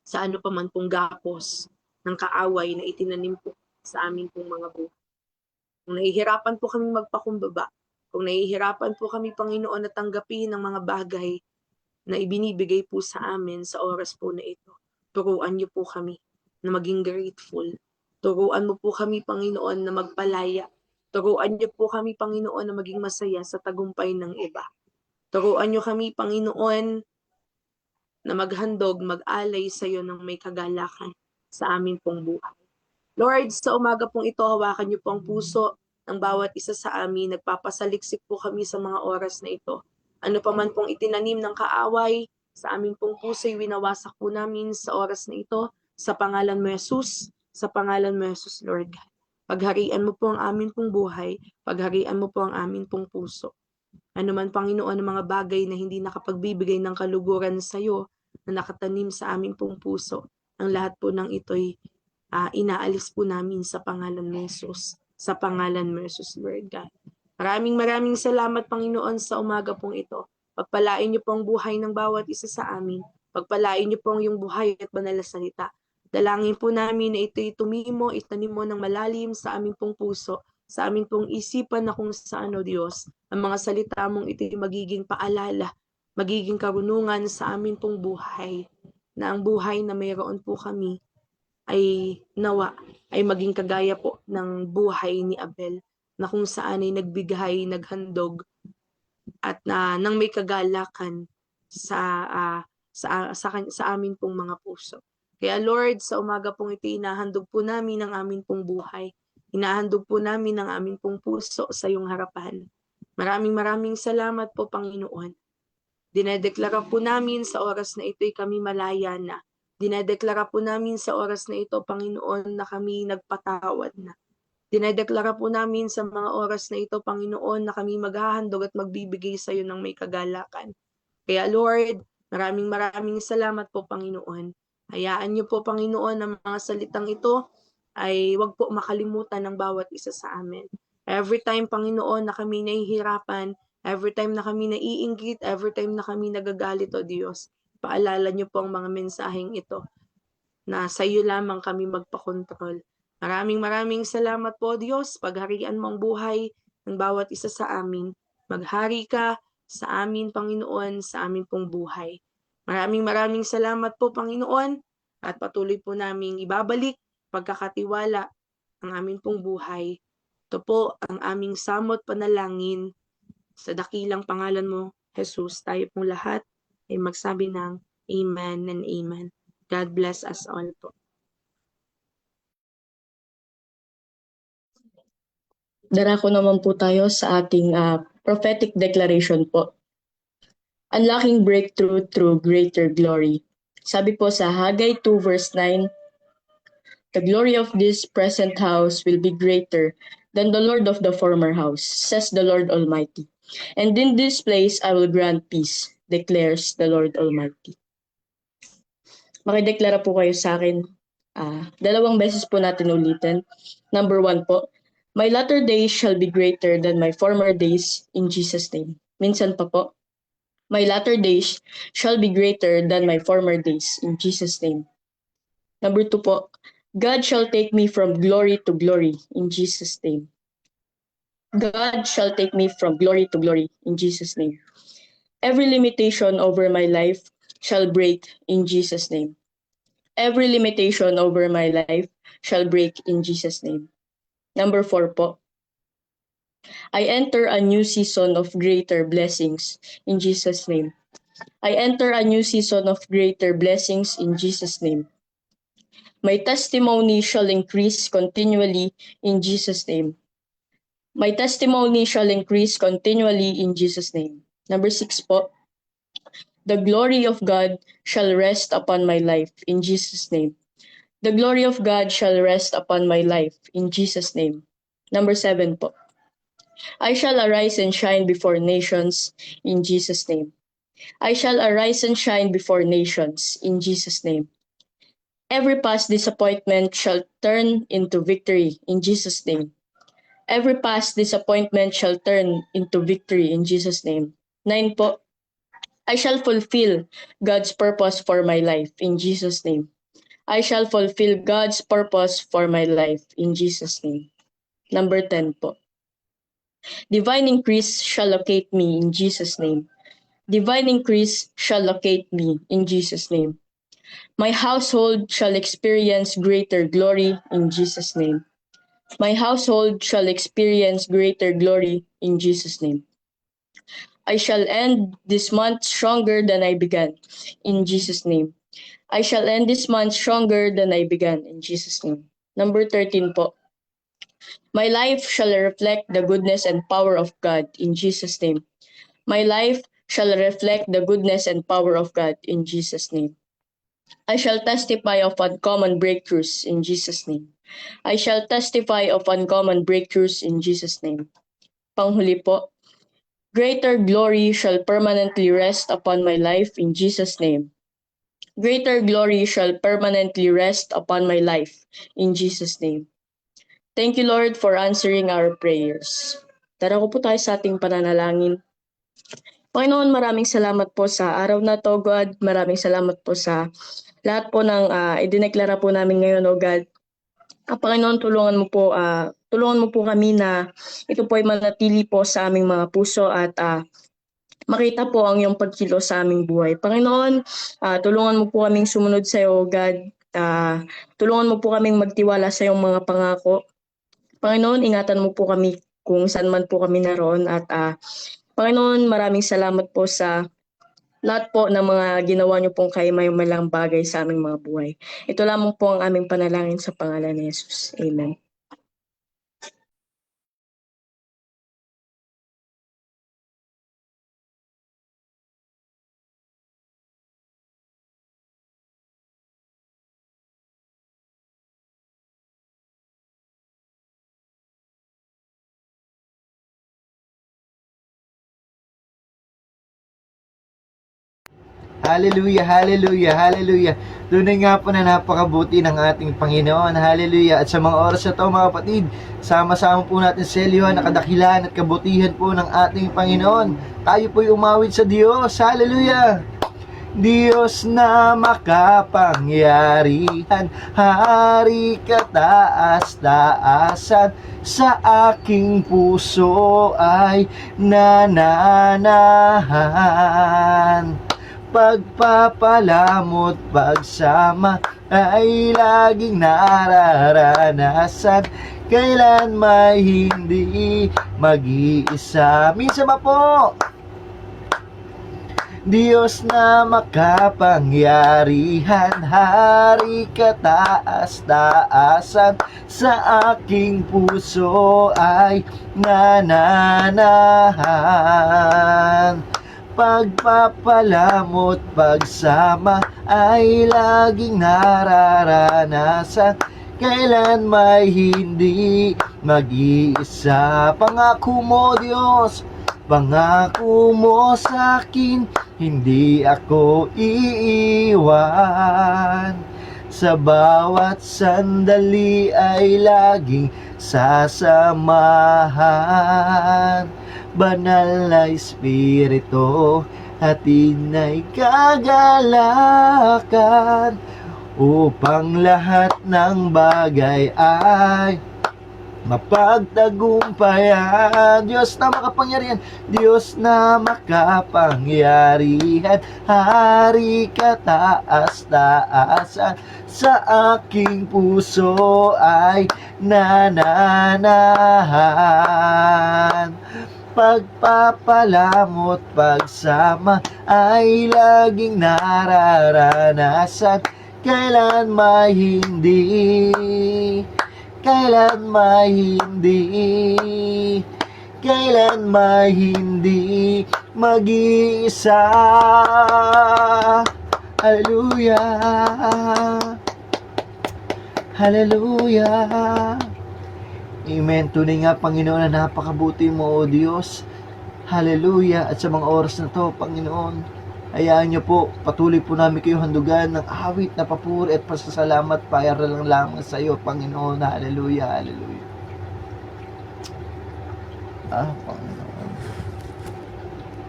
sa ano pa man pong gapos ng kaaway na itinanim po sa aming pong mga buhay. Kung nahihirapan po kami magpakumbaba, kung nahihirapan po kami, Panginoon, na tanggapin ang mga bagay na ibinibigay po sa amin sa oras po na ito, turuan niyo po kami na maging grateful. Turuan mo po kami, Panginoon, na magpalaya. Turuan niyo po kami, Panginoon, na maging masaya sa tagumpay ng iba. Turuan niyo kami, Panginoon, na maghandog, mag-alay sa iyo ng may kagalakan sa amin pong buhay. Lord, sa umaga pong ito, hawakan niyo po ang puso ng bawat isa sa amin. Nagpapasaliksik po kami sa mga oras na ito. Ano pa man pong itinanim ng kaaway sa aming pong puso'y winawasak po namin sa oras na ito. Sa pangalan mo, Jesus, sa pangalan mo, Jesus, Lord God. Pagharian mo po ang aming pong buhay, pagharian mo po ang aming pong puso. Ano man, Panginoon, ang mga bagay na hindi nakapagbibigay ng kaluguran sa iyo na nakatanim sa aming pong puso, ang lahat po ng ito'y inaalis po namin sa pangalan mo, Jesus. Sa pangalan mo, Jesus, Lord God. Maraming salamat, Panginoon, sa umaga pong ito. Pagpalain niyo po ang buhay ng bawat isa sa amin. Pagpalain niyo po ang iyong buhay at banal na salita. Dalangin po namin na ito'y tumimo, itanim mo ng malalim sa aming pong puso, sa aming pong isipan na kung saan, O Diyos, ang mga salita mong ito'y magiging paalala, magiging karunungan sa aming pong buhay, na ang buhay na mayroon po kami ay nawa ay maging kagaya po ng buhay ni Abel na kung saan ay nagbigay, naghandog at nang may kagalakan sa amin pong mga puso. Kaya Lord, sa umaga pong ito, inahandog po namin ang amin pong buhay. Inahandog po namin ang amin pong puso sa iyong harapan. Maraming salamat po, Panginoon. Dinedeklara po namin sa oras na ito'y kami malaya na. Dinedeklara po namin sa oras na ito, Panginoon, na kami nagpatawad na. Dinedeklara po namin sa mga oras na ito, Panginoon, na kami maghahandog at magbibigay sa iyo ng may kagalakan. Kaya Lord, maraming salamat po, Panginoon. Hayaan niyo po, Panginoon, ang mga salitang ito ay wag po makalimutan ng bawat isa sa amin. Every time, Panginoon, na kami nahihirapan, every time na kami naiinggit, every time na kami nagagalit, O Diyos, paalala niyo po ang mga mensaheng ito na sa iyo lamang kami magpakontrol. Maraming salamat po, Diyos. Pagharian mo ang buhay ng bawat isa sa amin. Maghari ka sa amin, Panginoon, sa amin pong buhay. Maraming salamat po, Panginoon, at patuloy po naming ibabalik pagkakatiwala ang amin pong buhay. Ito po ang aming samot panalangin Sa dakilang pangalan mo, Jesus, tayo pong lahat ay magsabi ng Amen and Amen. God bless us all po. Darako naman po tayo sa ating prophetic declaration po. Unlocking breakthrough through greater glory. Sabi po sa Haggai 2 verse 9, "The glory of this present house will be greater than the Lord of the former house, says the Lord Almighty. And in this place I will grant peace, declares the Lord Almighty." Makideklara po kayo sa akin. Dalawang beses po natin ulitin. Number 1 po, my latter days shall be greater than my former days in Jesus' name. Minsan pa po, my latter days shall be greater than my former days in Jesus' name. Number 2 po, God shall take me from glory to glory in Jesus' name. God shall take me from glory to glory in Jesus' name. Every limitation over my life shall break in Jesus' name. Every limitation over my life shall break in Jesus' name. Number 4 po, I enter a new season of greater blessings in Jesus' name. I enter a new season of greater blessings in Jesus' name. My testimony shall increase continually in Jesus' name. My testimony shall increase continually in Jesus' name. Number 6 po, the glory of God shall rest upon my life in Jesus' name. The glory of God shall rest upon my life in Jesus' name. Number 7 po, I shall arise and shine before nations in Jesus' name. I shall arise and shine before nations in Jesus' name. Every past disappointment shall turn into victory in Jesus' name. Every past disappointment shall turn into victory in Jesus' name. 9 po, I shall fulfill God's purpose for my life in Jesus' name. I shall fulfill God's purpose for my life in Jesus' name. Number 10 po, divine increase shall locate me in Jesus' name. Divine increase shall locate me in Jesus' name. My household shall experience greater glory in Jesus' name. My household shall experience greater glory in Jesus' name. I shall end this month stronger than I began in Jesus' name. I shall end this month stronger than I began in Jesus' name. Number 13 po, my life shall reflect the goodness and power of God in Jesus' name. My life shall reflect the goodness and power of God in Jesus' name. I shall testify of uncommon breakthroughs in Jesus' name. I shall testify of uncommon breakthroughs in Jesus' name. Panghuli po, greater glory shall permanently rest upon my life in Jesus' name. Greater glory shall permanently rest upon my life in Jesus' name. Thank you, Lord, for answering our prayers. Darako po tayo sa ating pananalangin. Panginoon, maraming salamat po sa araw na to, God. Maraming salamat po sa lahat po ng idineklara po namin ngayon, O God. Panginoon, tulungan mo po kami na ito po ay manatili po sa aming mga puso at makita po ang iyong pagkilos sa aming buhay. Panginoon, tulungan mo po kaming sumunod sa iyo, God. Tulungan mo po kaming magtiwala sa iyong mga pangako. Panginoon, ingatan mo po kami kung saan man po kami naroon. At Panginoon, maraming salamat po sa lahat po ng mga ginawa niyo pong kahimalang bagay sa aming mga buhay. Ito lamang po ang aming panalangin sa pangalan ni Jesus. Amen. Hallelujah, hallelujah, hallelujah. Tunay nga po na napakabuti ng ating Panginoon. Hallelujah. At sa mga oras na ito, mga kapatid, sama-sama po natin selyuhan ang kadakilan at kabutihan po ng ating Panginoon. Tayo po'y umawit sa Diyos. Hallelujah. Diyos na makapangyarihan, hari kataas-taasan, sa aking puso ay nananahan. Pagpapalamot pagsama ay laging nararanasan, kailan may hindi mag-iisa. Minsan ba po, Diyos na makapangyarihan, hari kataas-taasan, sa aking puso ay nananahan. Pagpapalamot, pagsama ay laging nararanasan, kailan may hindi mag-iisa. Pangako mo, Diyos, pangako mo sa'kin, hindi ako iiwan. Sa bawat sandali ay laging sasamahan. Banal na Espiritu, hatid na'y kagalakan, upang lahat ng bagay ay mapagtagumpayan. Diyos na makapangyarihan, Diyos na makapangyarihan, hari kataas-taasan, sa aking puso ay nananahan. Pagpapalamot, pagsama ay laging nararanasan, kailan may hindi, kailan may hindi, kailan may hindi mag-iisa. Hallelujah, hallelujah. Amen. Tunay nga, Panginoon, na napakabuti mo, O Diyos. Hallelujah. At sa mga oras na to, Panginoon, hayaan niyo po, patuloy po namin kayo handugan ng awit na papuri at pasasalamat para lang lamang sa iyo, Panginoon. Hallelujah, hallelujah. Panginoon.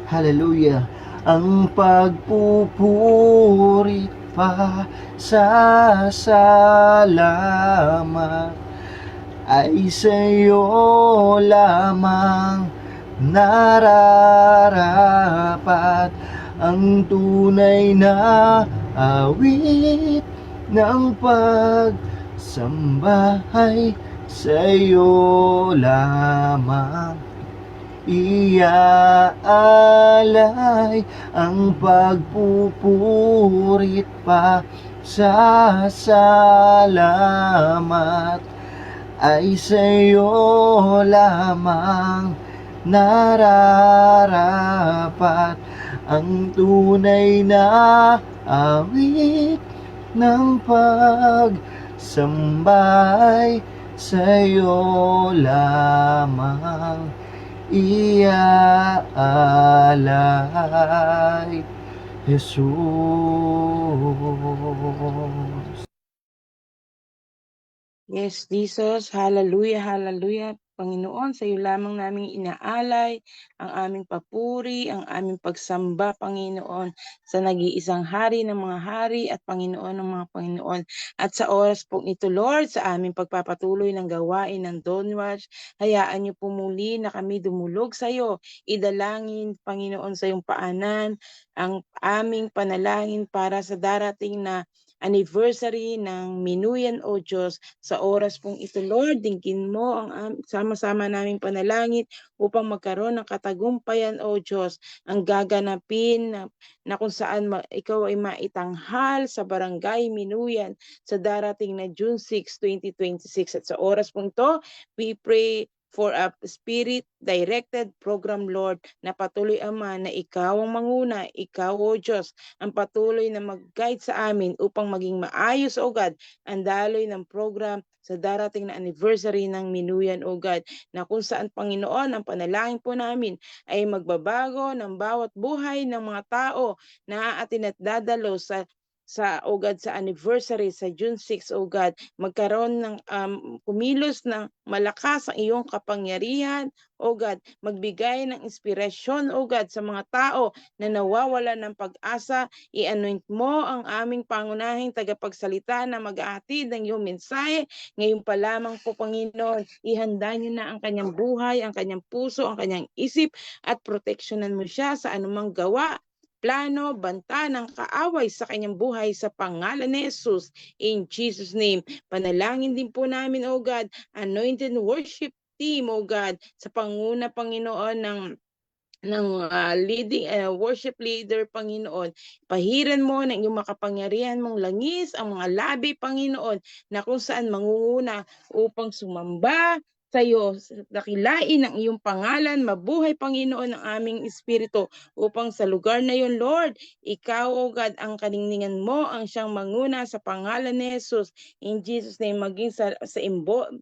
Hallelujah. Ang pagpupuri pa sa salamat ay sa'yo lamang nararapat. Ang tunay na awit ng pagsamba ay sa'yo lamang. Iaalay ang pagpupurit pa sa salamat ay sa'yo lamang nararapat. Ang tunay na awit ng pagsambay sa'yo lamang iaalay, Jesus. Yes, Jesus. Hallelujah, hallelujah. Panginoon, sa iyo lamang namin inaalay ang aming papuri, ang aming pagsamba, Panginoon, sa nag-iisang hari ng mga hari at Panginoon ng mga Panginoon. At sa oras po nito, Lord, sa aming pagpapatuloy ng gawain ng Dawn Watch, hayaan niyo po muli na kami dumulog sa iyo. Idalangin, Panginoon, sa iyong paanan ang aming panalangin para sa darating na anniversary ng Minuyan, O Diyos. Sa oras pong ito, Lord, dinggin mo ang sama-sama naming panalangin upang magkaroon ng katagumpayan, O Diyos, ang gaganapin na kung saan ikaw ay maitanghal sa Barangay Minuyan sa darating na June 6, 2026. At sa oras pong ito, we pray for a spirit-directed program, Lord, na patuloy, Ama, na ikaw ang manguna, ikaw, O Diyos, ang patuloy na mag-guide sa amin upang maging maayos, O God, ang daloy ng program sa darating na anniversary ng Minuyan, O God, na kung saan, Panginoon, ang panalangin po namin ay magbabago ng bawat buhay ng mga tao na aatin at dadalo O God, sa anniversary sa June 6, O God, magkaroon ng kumilos ng malakas ang iyong kapangyarihan, O God, magbigay ng inspirasyon, O God, sa mga tao na nawawala ng pag-asa. I-anoint mo ang aming pangunahing tagapagsalita na mag-ahatid ng iyong mensahe. Ngayon pa lamang po, Panginoon, ihanda niyo na ang kanyang buhay, ang kanyang puso, ang kanyang isip, at proteksyonan mo siya sa anumang gawa, plano, banta ng kaaway sa kanyang buhay sa pangalan ni Jesus. In Jesus' name, panalangin din po namin, O God, anointed worship team, O God, sa panguna, Panginoon, ng leading worship leader, Panginoon. Pahiran mo ng iyong makapangyarihan mong langis ang mga labi, Panginoon, na kung saan mangunguna upang sumamba sa iyo, dakilain ang iyong pangalan, mabuhay, Panginoon, ang aming espiritu upang sa lugar na yun, Lord, ikaw, O God, ang kaningningan mo, ang siyang manguna sa pangalan ni Jesus. In Jesus' name, maging sa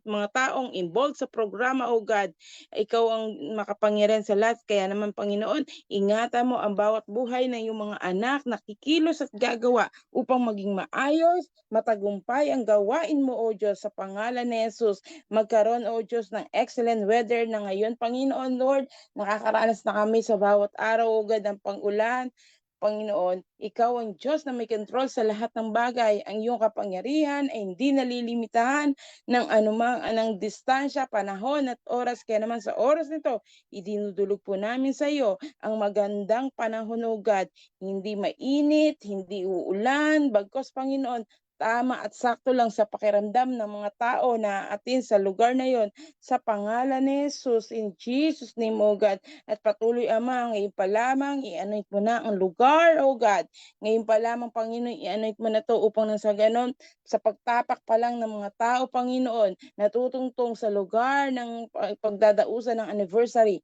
mga taong involved sa programa, O God, ikaw ang makapangyarihan sa lahat. Kaya naman, Panginoon, ingatan mo ang bawat buhay ng iyong mga anak na kikilos at gagawa upang maging maayos, matagumpay ang gawain mo, O Diyos, sa pangalan ni Jesus. Magkaroon, O Diyos, ng excellent weather na ngayon, Panginoon, Lord. Nakakaranas na kami sa bawat araw, O God, ng pang-ulan. Panginoon, ikaw ang Diyos na may control sa lahat ng bagay. Ang iyong kapangyarihan ay hindi nalilimitahan ng anong distansya, panahon at oras. Kaya naman sa oras nito, idinudulog po namin sa iyo ang magandang panahon, O God. Hindi mainit, hindi uulan, bagkos, Panginoon, tama at sakto lang sa pakiramdam ng mga tao na atin sa lugar na yon, sa pangalan ni Jesus, in Jesus' name, O God. At patuloy, Ama, ngayon pa lamang, i-anoint mo na ang lugar, O God. Ngayon pa lamang, Panginoon, i-anoint mo na to upang nang sa ganon, sa pagtapak pa lang ng mga tao, Panginoon, natutungtong sa lugar ng pagdadausan ng anniversary,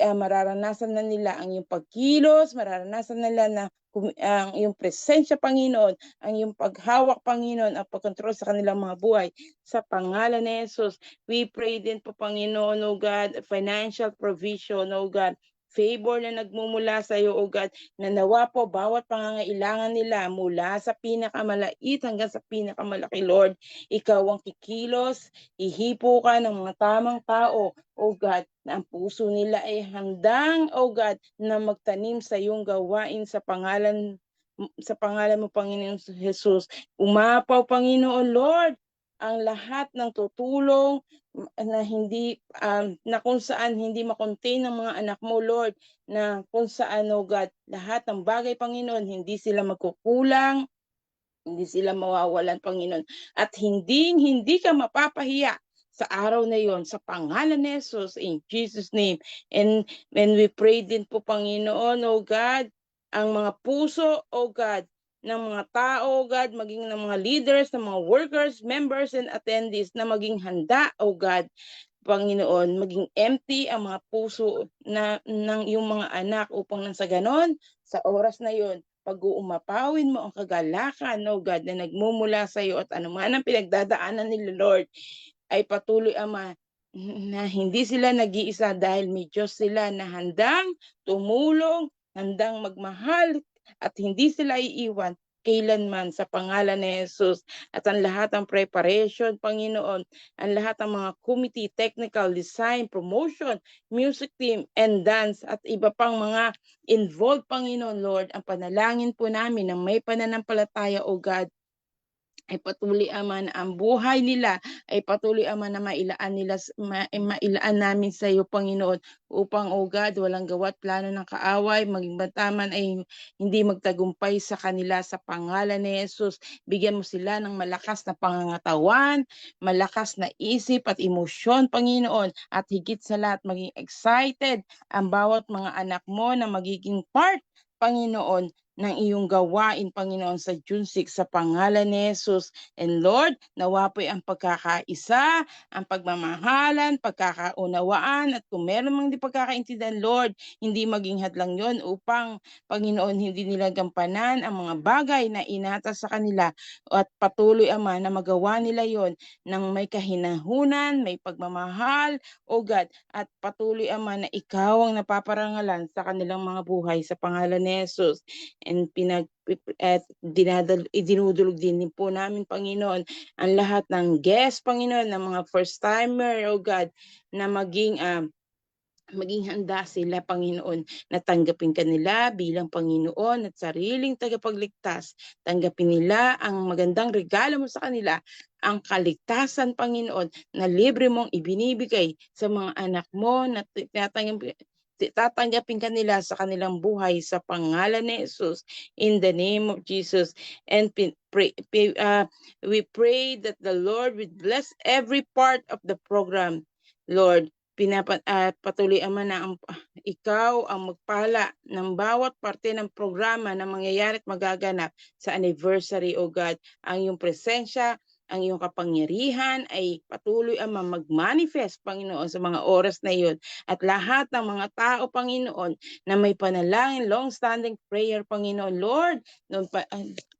mararanasan na nila ang iyong pagkilos, mararanasan nila na ang iyong presensya, Panginoon, ang iyong paghawak, Panginoon, ang pagkontrol sa kanilang mga buhay. Sa pangalan ni Jesus, we pray din po, Panginoon, O God, financial provision, O God, favor na nagmumula sa iyo, O God, na nawa po bawat pangangailangan nila mula sa pinakamalait hanggang sa pinakamalaki, Lord. Ikaw ang kikilos, ihipo ka ng mga tamang tao, O God, na ang puso nila ay handang, O God, na magtanim sa iyong gawain sa pangalan mo, Panginoon Jesus. Umapaw, Panginoon, Lord, ang lahat ng tutulong na hindi na kung saan hindi makontain ng mga anak mo, Lord, na kung saan, O God, lahat ng bagay, Panginoon, hindi sila magkukulang, hindi sila mawawalan, Panginoon, at hindi ka mapapahiya sa araw na yon, sa pangalan ni Jesus, in Jesus' name. And when we pray din po, Panginoon, O God, ang mga puso, O God, ng mga tao, O God, maging ng mga leaders, ng mga workers, members, and attendees na maging handa, O God, Panginoon, maging empty ang mga puso ng iyong mga anak upang nang sa ganon, sa oras na yon, pag-uumapawin mo ang kagalakan, O God, na nagmumula sa iyo at anuman ang pinagdadaanan nila, Lord, ay patuloy, Ama, na hindi sila nag-iisa dahil may Diyos sila na handang tumulong, handang magmahal, at hindi sila iiwan kailanman sa pangalan ni Jesus. At ang lahat ng preparation, Panginoon, ang lahat ng mga committee, technical, design, promotion, music team, and dance, at iba pang mga involved, Panginoon, Lord, ang panalangin po namin na may pananampalataya, O God, ay patuloy, Ama, na ang buhay nila ay patuloy, Ama, na mailaan namin sa iyo, Panginoon, upang, O God, walang gawa't plano ng kaaway, maging bantaman ay hindi magtagumpay sa kanila sa pangalan ni Jesus. Bigyan mo sila ng malakas na pangangatawan, malakas na isip at emosyon, Panginoon, at higit sa lahat, maging excited ang bawat mga anak mo na magiging part, Panginoon, ng iyong gawain, Panginoon, sa June 6 sa pangalan ni Jesus. And Lord, nawa po'y ang pagkakaisa, ang pagmamahalan, pagkakaunawaan, at kung meron mang di pagkakaintindihan, Lord, hindi maging hadlang yon upang, Panginoon, hindi nila gampanan ang mga bagay na inatas sa kanila, at patuloy, Ama, na magawa nila yon ng may kahinahunan, may pagmamahal, O God, at patuloy, Ama, na ikaw ang napaparangalan sa kanilang mga buhay sa pangalan ni Jesus. And idinudulog din po namin, Panginoon, ang lahat ng guests, Panginoon, ng mga first timer, O God, na maging handa sila, Panginoon, na tanggapin ka nila bilang Panginoon at sariling tagapagligtas. Tanggapin nila ang magandang regalo mo sa kanila, ang kaligtasan, tatanggapin kanila sa kanilang buhay sa pangalan ni Jesus, in the name of Jesus. And we pray that the Lord will bless every part of the program. Lord, patuloy Ama na ikaw ang magpala ng bawat parte ng programa na mangyayari at magaganap sa anniversary, O God. Ang iyong presensya, ang iyong kapangyarihan ay patuloy Ama mag-manifest, Panginoon, sa mga oras na iyon. At lahat ng mga tao, Panginoon, na may panalangin, long-standing prayer, Panginoon, Lord,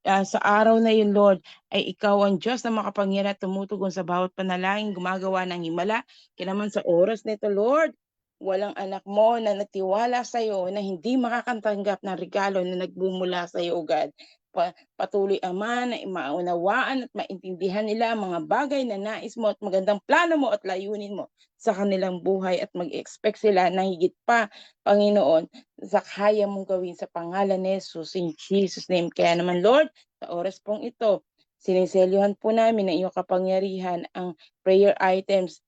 sa araw na yun, Lord, ay ikaw ang Diyos na makapangyarihan at tumutugon sa bawat panalangin, gumagawa ng himala. Kaya naman sa oras nito, Lord, walang anak mo na natiwala sa iyo na hindi makakatanggap ng regalo na nagbumula sa iyo, God. Patuloy Ama na maunawaan at maintindihan nila ang mga bagay na nais mo at magandang plano mo at layunin mo sa kanilang buhay at mag-expect sila na higit pa, Panginoon, sa kaya mong gawin sa pangalan ni Jesus, in Jesus' name. Kaya naman, Lord, sa oras pong ito, siniselyuhan po namin ng iyong kapangyarihan ang prayer items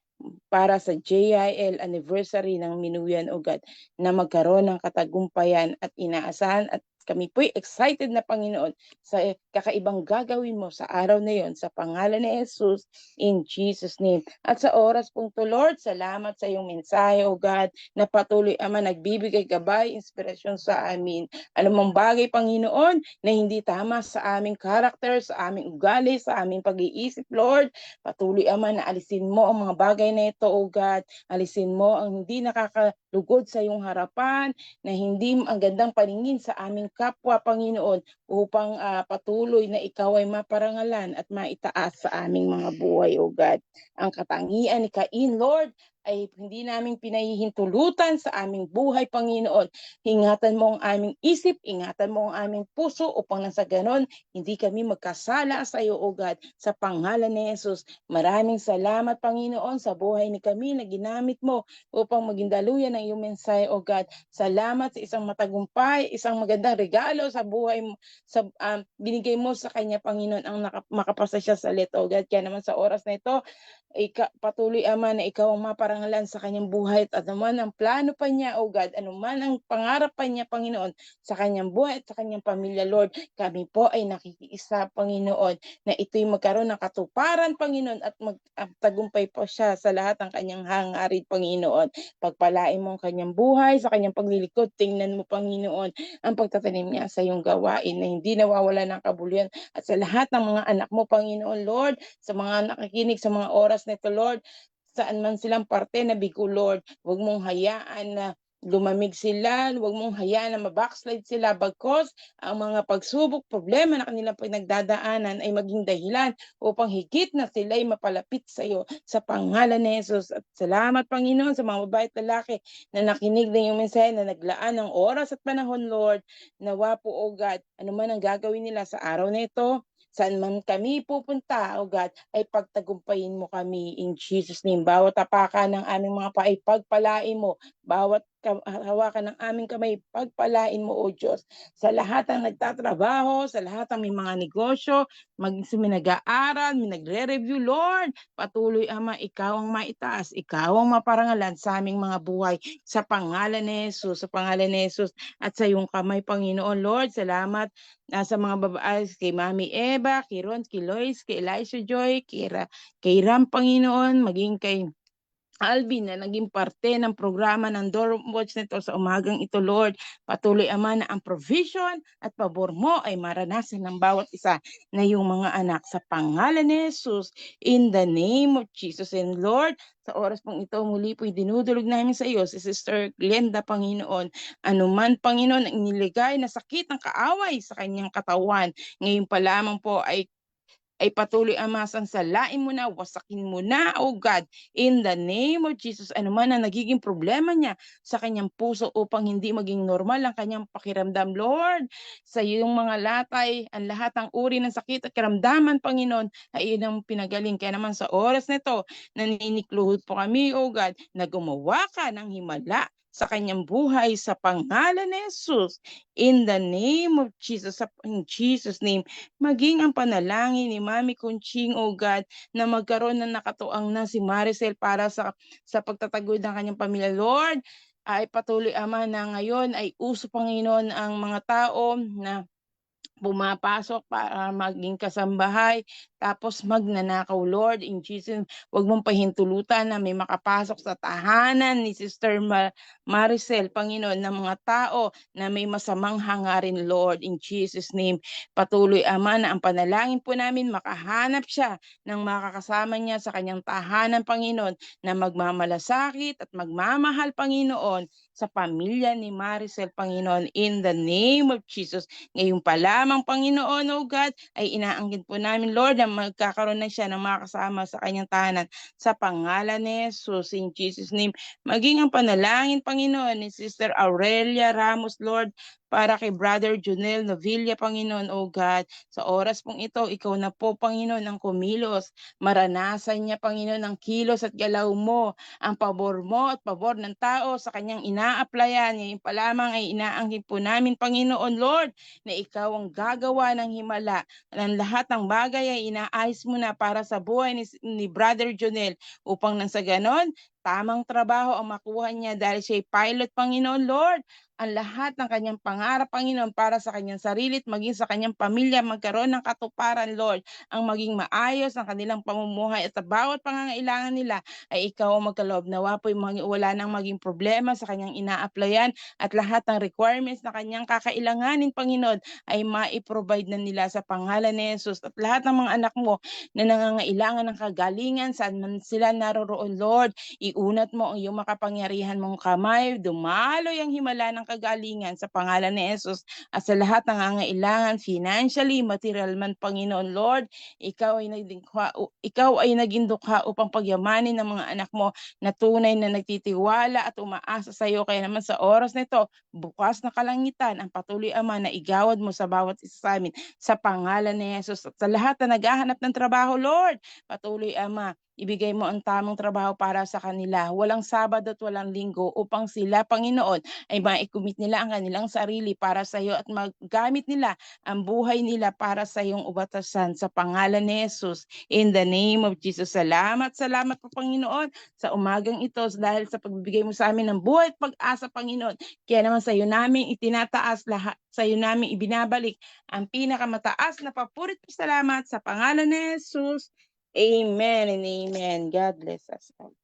para sa JIL anniversary ng Minuyan, O God, na magkaroon ng katagumpayan at inaasahan at kami po'y excited na, Panginoon, sa kakaibang gagawin mo sa araw na yon sa pangalan ni Jesus, in Jesus' name. At sa oras pong to, Lord, salamat sa iyong mensahe, O God, na patuloy Ama nagbibigay gabay, inspirasyon sa amin. Anumang bagay, Panginoon, na hindi tama sa aming character, sa aming ugali, sa aming pag-iisip, Lord, patuloy Ama na alisin mo ang mga bagay na ito, O God. Alisin mo ang hindi nakakalugod sa iyong harapan, na hindi ang gandang paningin sa aming kapwa, Panginoon, upang patuloy na ikaw ay maparangalan at maitaas sa aming mga buhay, O God. Ang katangian ni Cain, Lord, ay hindi namin pinahihintulutan sa aming buhay, Panginoon. Ingatan mo ang aming isip, ingatan mo ang aming puso upang nang sa ganon, hindi kami magkasala sa iyo, O God, sa pangalan ni Jesus. Maraming salamat, Panginoon, sa buhay ni kami na ginamit mo upang maging daluyan ng iyong mensahe, O God. Salamat sa isang matagumpay, isang magandang regalo sa buhay mo, sa binigay mo sa kanya, Panginoon, ang makapasa siya sa leto, O God. Kaya naman sa oras na ito, patuloy Ama na ikaw ang maparangalan sa kanyang buhay at anuman ang plano pa niya, O God, anuman ang pangarap pa niya, Panginoon, sa kanyang buhay at sa kanyang pamilya, Lord, kami po ay nakikiisa, Panginoon, na ito'y magkaroon ng katuparan, Panginoon, at magtagumpay po siya sa lahat ng kanyang hangarin, Panginoon. Pagpalain mo ang kanyang buhay, sa kanyang paglilikod, tingnan mo, Panginoon, ang pagtatanim niya sa iyong gawain na hindi nawawala ng kabuluhan at sa lahat ng mga anak mo, Panginoon, Lord, sa mga nakikinig sa mga oras nito, Lord, saan man silang parte na bigo, Lord, huwag mong hayaan na lumamig sila, huwag mong hayaan na mabackslide sila bagkos ang mga pagsubok, problema na kanilang pinagdadaanan ay maging dahilan upang higit na sila ay mapalapit sa iyo sa pangalan ni Jesus. At salamat, Panginoon, sa mga babae at lalaki na nakinig ng iyong mensahe, na naglaan ng oras at panahon, Lord. Nawa po, O God, ano man ang gagawin nila sa araw na ito, saan man kami pupunta, O God, ay pagtagumpayin mo kami in Jesus' name. Bawat tapakan ng aming mga paa ay pagpalain mo. Bawat hawakan ng aming kamay, pagpalain mo, O Diyos. Sa lahat ng nagtatrabaho, sa lahat ng may mga negosyo, may nag-aaral, may nagre-review, Lord, patuloy Ama, ikaw ang maitaas, ikaw ang maparangalan sa aming mga buhay, sa pangalan ni Jesus, sa pangalan ni Jesus, at sa iyong kamay, Panginoon, Lord. Salamat sa mga babae, kay Mami Eva, kay Ron, kay Lois, kay Elisha Joy, kay Ram, Panginoon, maging kay Alvin na naging parte ng programa ng Door Watch nito sa umagang ito, Lord. Patuloy Ama na ang provision at pabor mo ay maranasan ng bawat isa na iyong mga anak sa pangalan ni Jesus, in the name of Jesus. And Lord, sa oras pong ito, muli po'y dinudulog namin sa iyo si Sister Glenda, Panginoon. Anuman, Panginoon, ang iniligay na sakit ng kaaway sa kanyang katawan, ngayon pa lamang po ay patuloy Ama, sansalain mo na, wasakin mo na, O God, in the name of Jesus. Ano man ang nagiging problema niya sa kanyang puso upang hindi maging normal ang kanyang pakiramdam, Lord, sa iyong mga latay, ang lahat ng uri ng sakit at karamdaman, Panginoon, ay iyon ang pinagaling. Kaya naman sa oras nito, naninikluhod po kami, O God, na gumawa ka ng himala sa kanyang buhay sa pangalan ni Jesus, in the name of Jesus, in Jesus' name. Maging ang panalangin ni Mami Conching, O God, na magkaroon ng nakatuang na si Maricel para sa pagtataguyod ng kanyang pamilya, Lord. ay patuloy, Ama, na ngayon ay uso, Panginoon, ang mga tao na pumapasok para maging kasambahay, tapos magnanakaw, Lord, in Jesus. Huwag mong pahintulutan na may makapasok sa tahanan ni Sister Maricel, Panginoon, ng mga tao na may masamang hangarin, Lord, in Jesus' name. Patuloy, Ama, na ang panalangin po namin makahanap siya ng makakasama niya sa kanyang tahanan, Panginoon, na magmamalasakit at magmamahal, Panginoon, sa pamilya ni Maricel, Panginoon, in the name of Jesus. Ngayon pa lamang, Panginoon, O God, ay inaanggit po namin, Lord, na magkakaroon na siya ng mga kasama sa kanyang tahanan sa pangalan ni Jesus, in Jesus' name. Maging ang panalangin, Panginoon, ni Sister Aurelia Ramos, Lord, para kay Brother Junel Novilla, Panginoon, O God. Sa oras pong ito, ikaw na po, Panginoon, ang kumilos. Maranasan niya, Panginoon, ang kilos at galaw mo, ang pabor mo at pabor ng tao sa kanyang ina-applyan. Ngayon pa lamang ay inaanggit po namin, Panginoon, Lord, na ikaw ang gagawa ng himala. Ang lahat ng bagay ay inaayos mo na para sa buhay ni Brother Jonel, upang nang sa ganon, tamang trabaho ang makuha niya dahil siya ay pilot, Panginoon, Lord. Ang lahat ng kanyang pangarap, Panginoon, para sa kanyang sarili at maging sa kanyang pamilya, magkaroon ng katuparan, Lord. Ang maging maayos ang kanilang pamumuhay at sa bawat pangangailangan nila ay ikaw ang magkaloob. Nawa po'y wala nang maging problema sa kanyang ina-applyan, at lahat ng requirements na kanyang kakailanganin, Panginoon, ay ma-provide na nila sa pangalan ni Jesus. At lahat ng mga anak mo na nangangailangan ng kagalingan, saan man sila naroroon, Lord, iunat mo ang iyong makapangyarihan mong kamay, dumaloy ang himala ng kagalingan sa pangalan ni Jesus. At sa lahat ng nangangailangan, financially, material man, Panginoon, Lord, ikaw ay naging dukha upang pagyamanin ng mga anak mo na tunay na nagtitiwala at umaasa sa iyo. Kaya naman sa oras nito, bukas na kalangitan ang patuloy, Ama, na igawad mo sa bawat isa sa amin sa pangalan ni Jesus. At sa lahat na naghahanap ng trabaho, Lord, patuloy, Ama, ibigay mo ang tamang trabaho para sa kanila. Walang Sabado at walang Linggo, upang sila, Panginoon, ay maikumit nila ang kanilang sarili para sa iyo at maggamit nila ang buhay nila para sa iyong ubatasan sa pangalan ni Jesus. In the name of Jesus. Salamat po, Panginoon, sa umagang ito dahil sa pagbibigay mo sa amin ng buhay at pag-asa, Panginoon. Kaya naman sa iyo namin itinataas lahat, sa iyo namin ibinabalik ang pinakamataas na papurit at salamat sa pangalan ni Jesus. Amen and amen. God bless us all.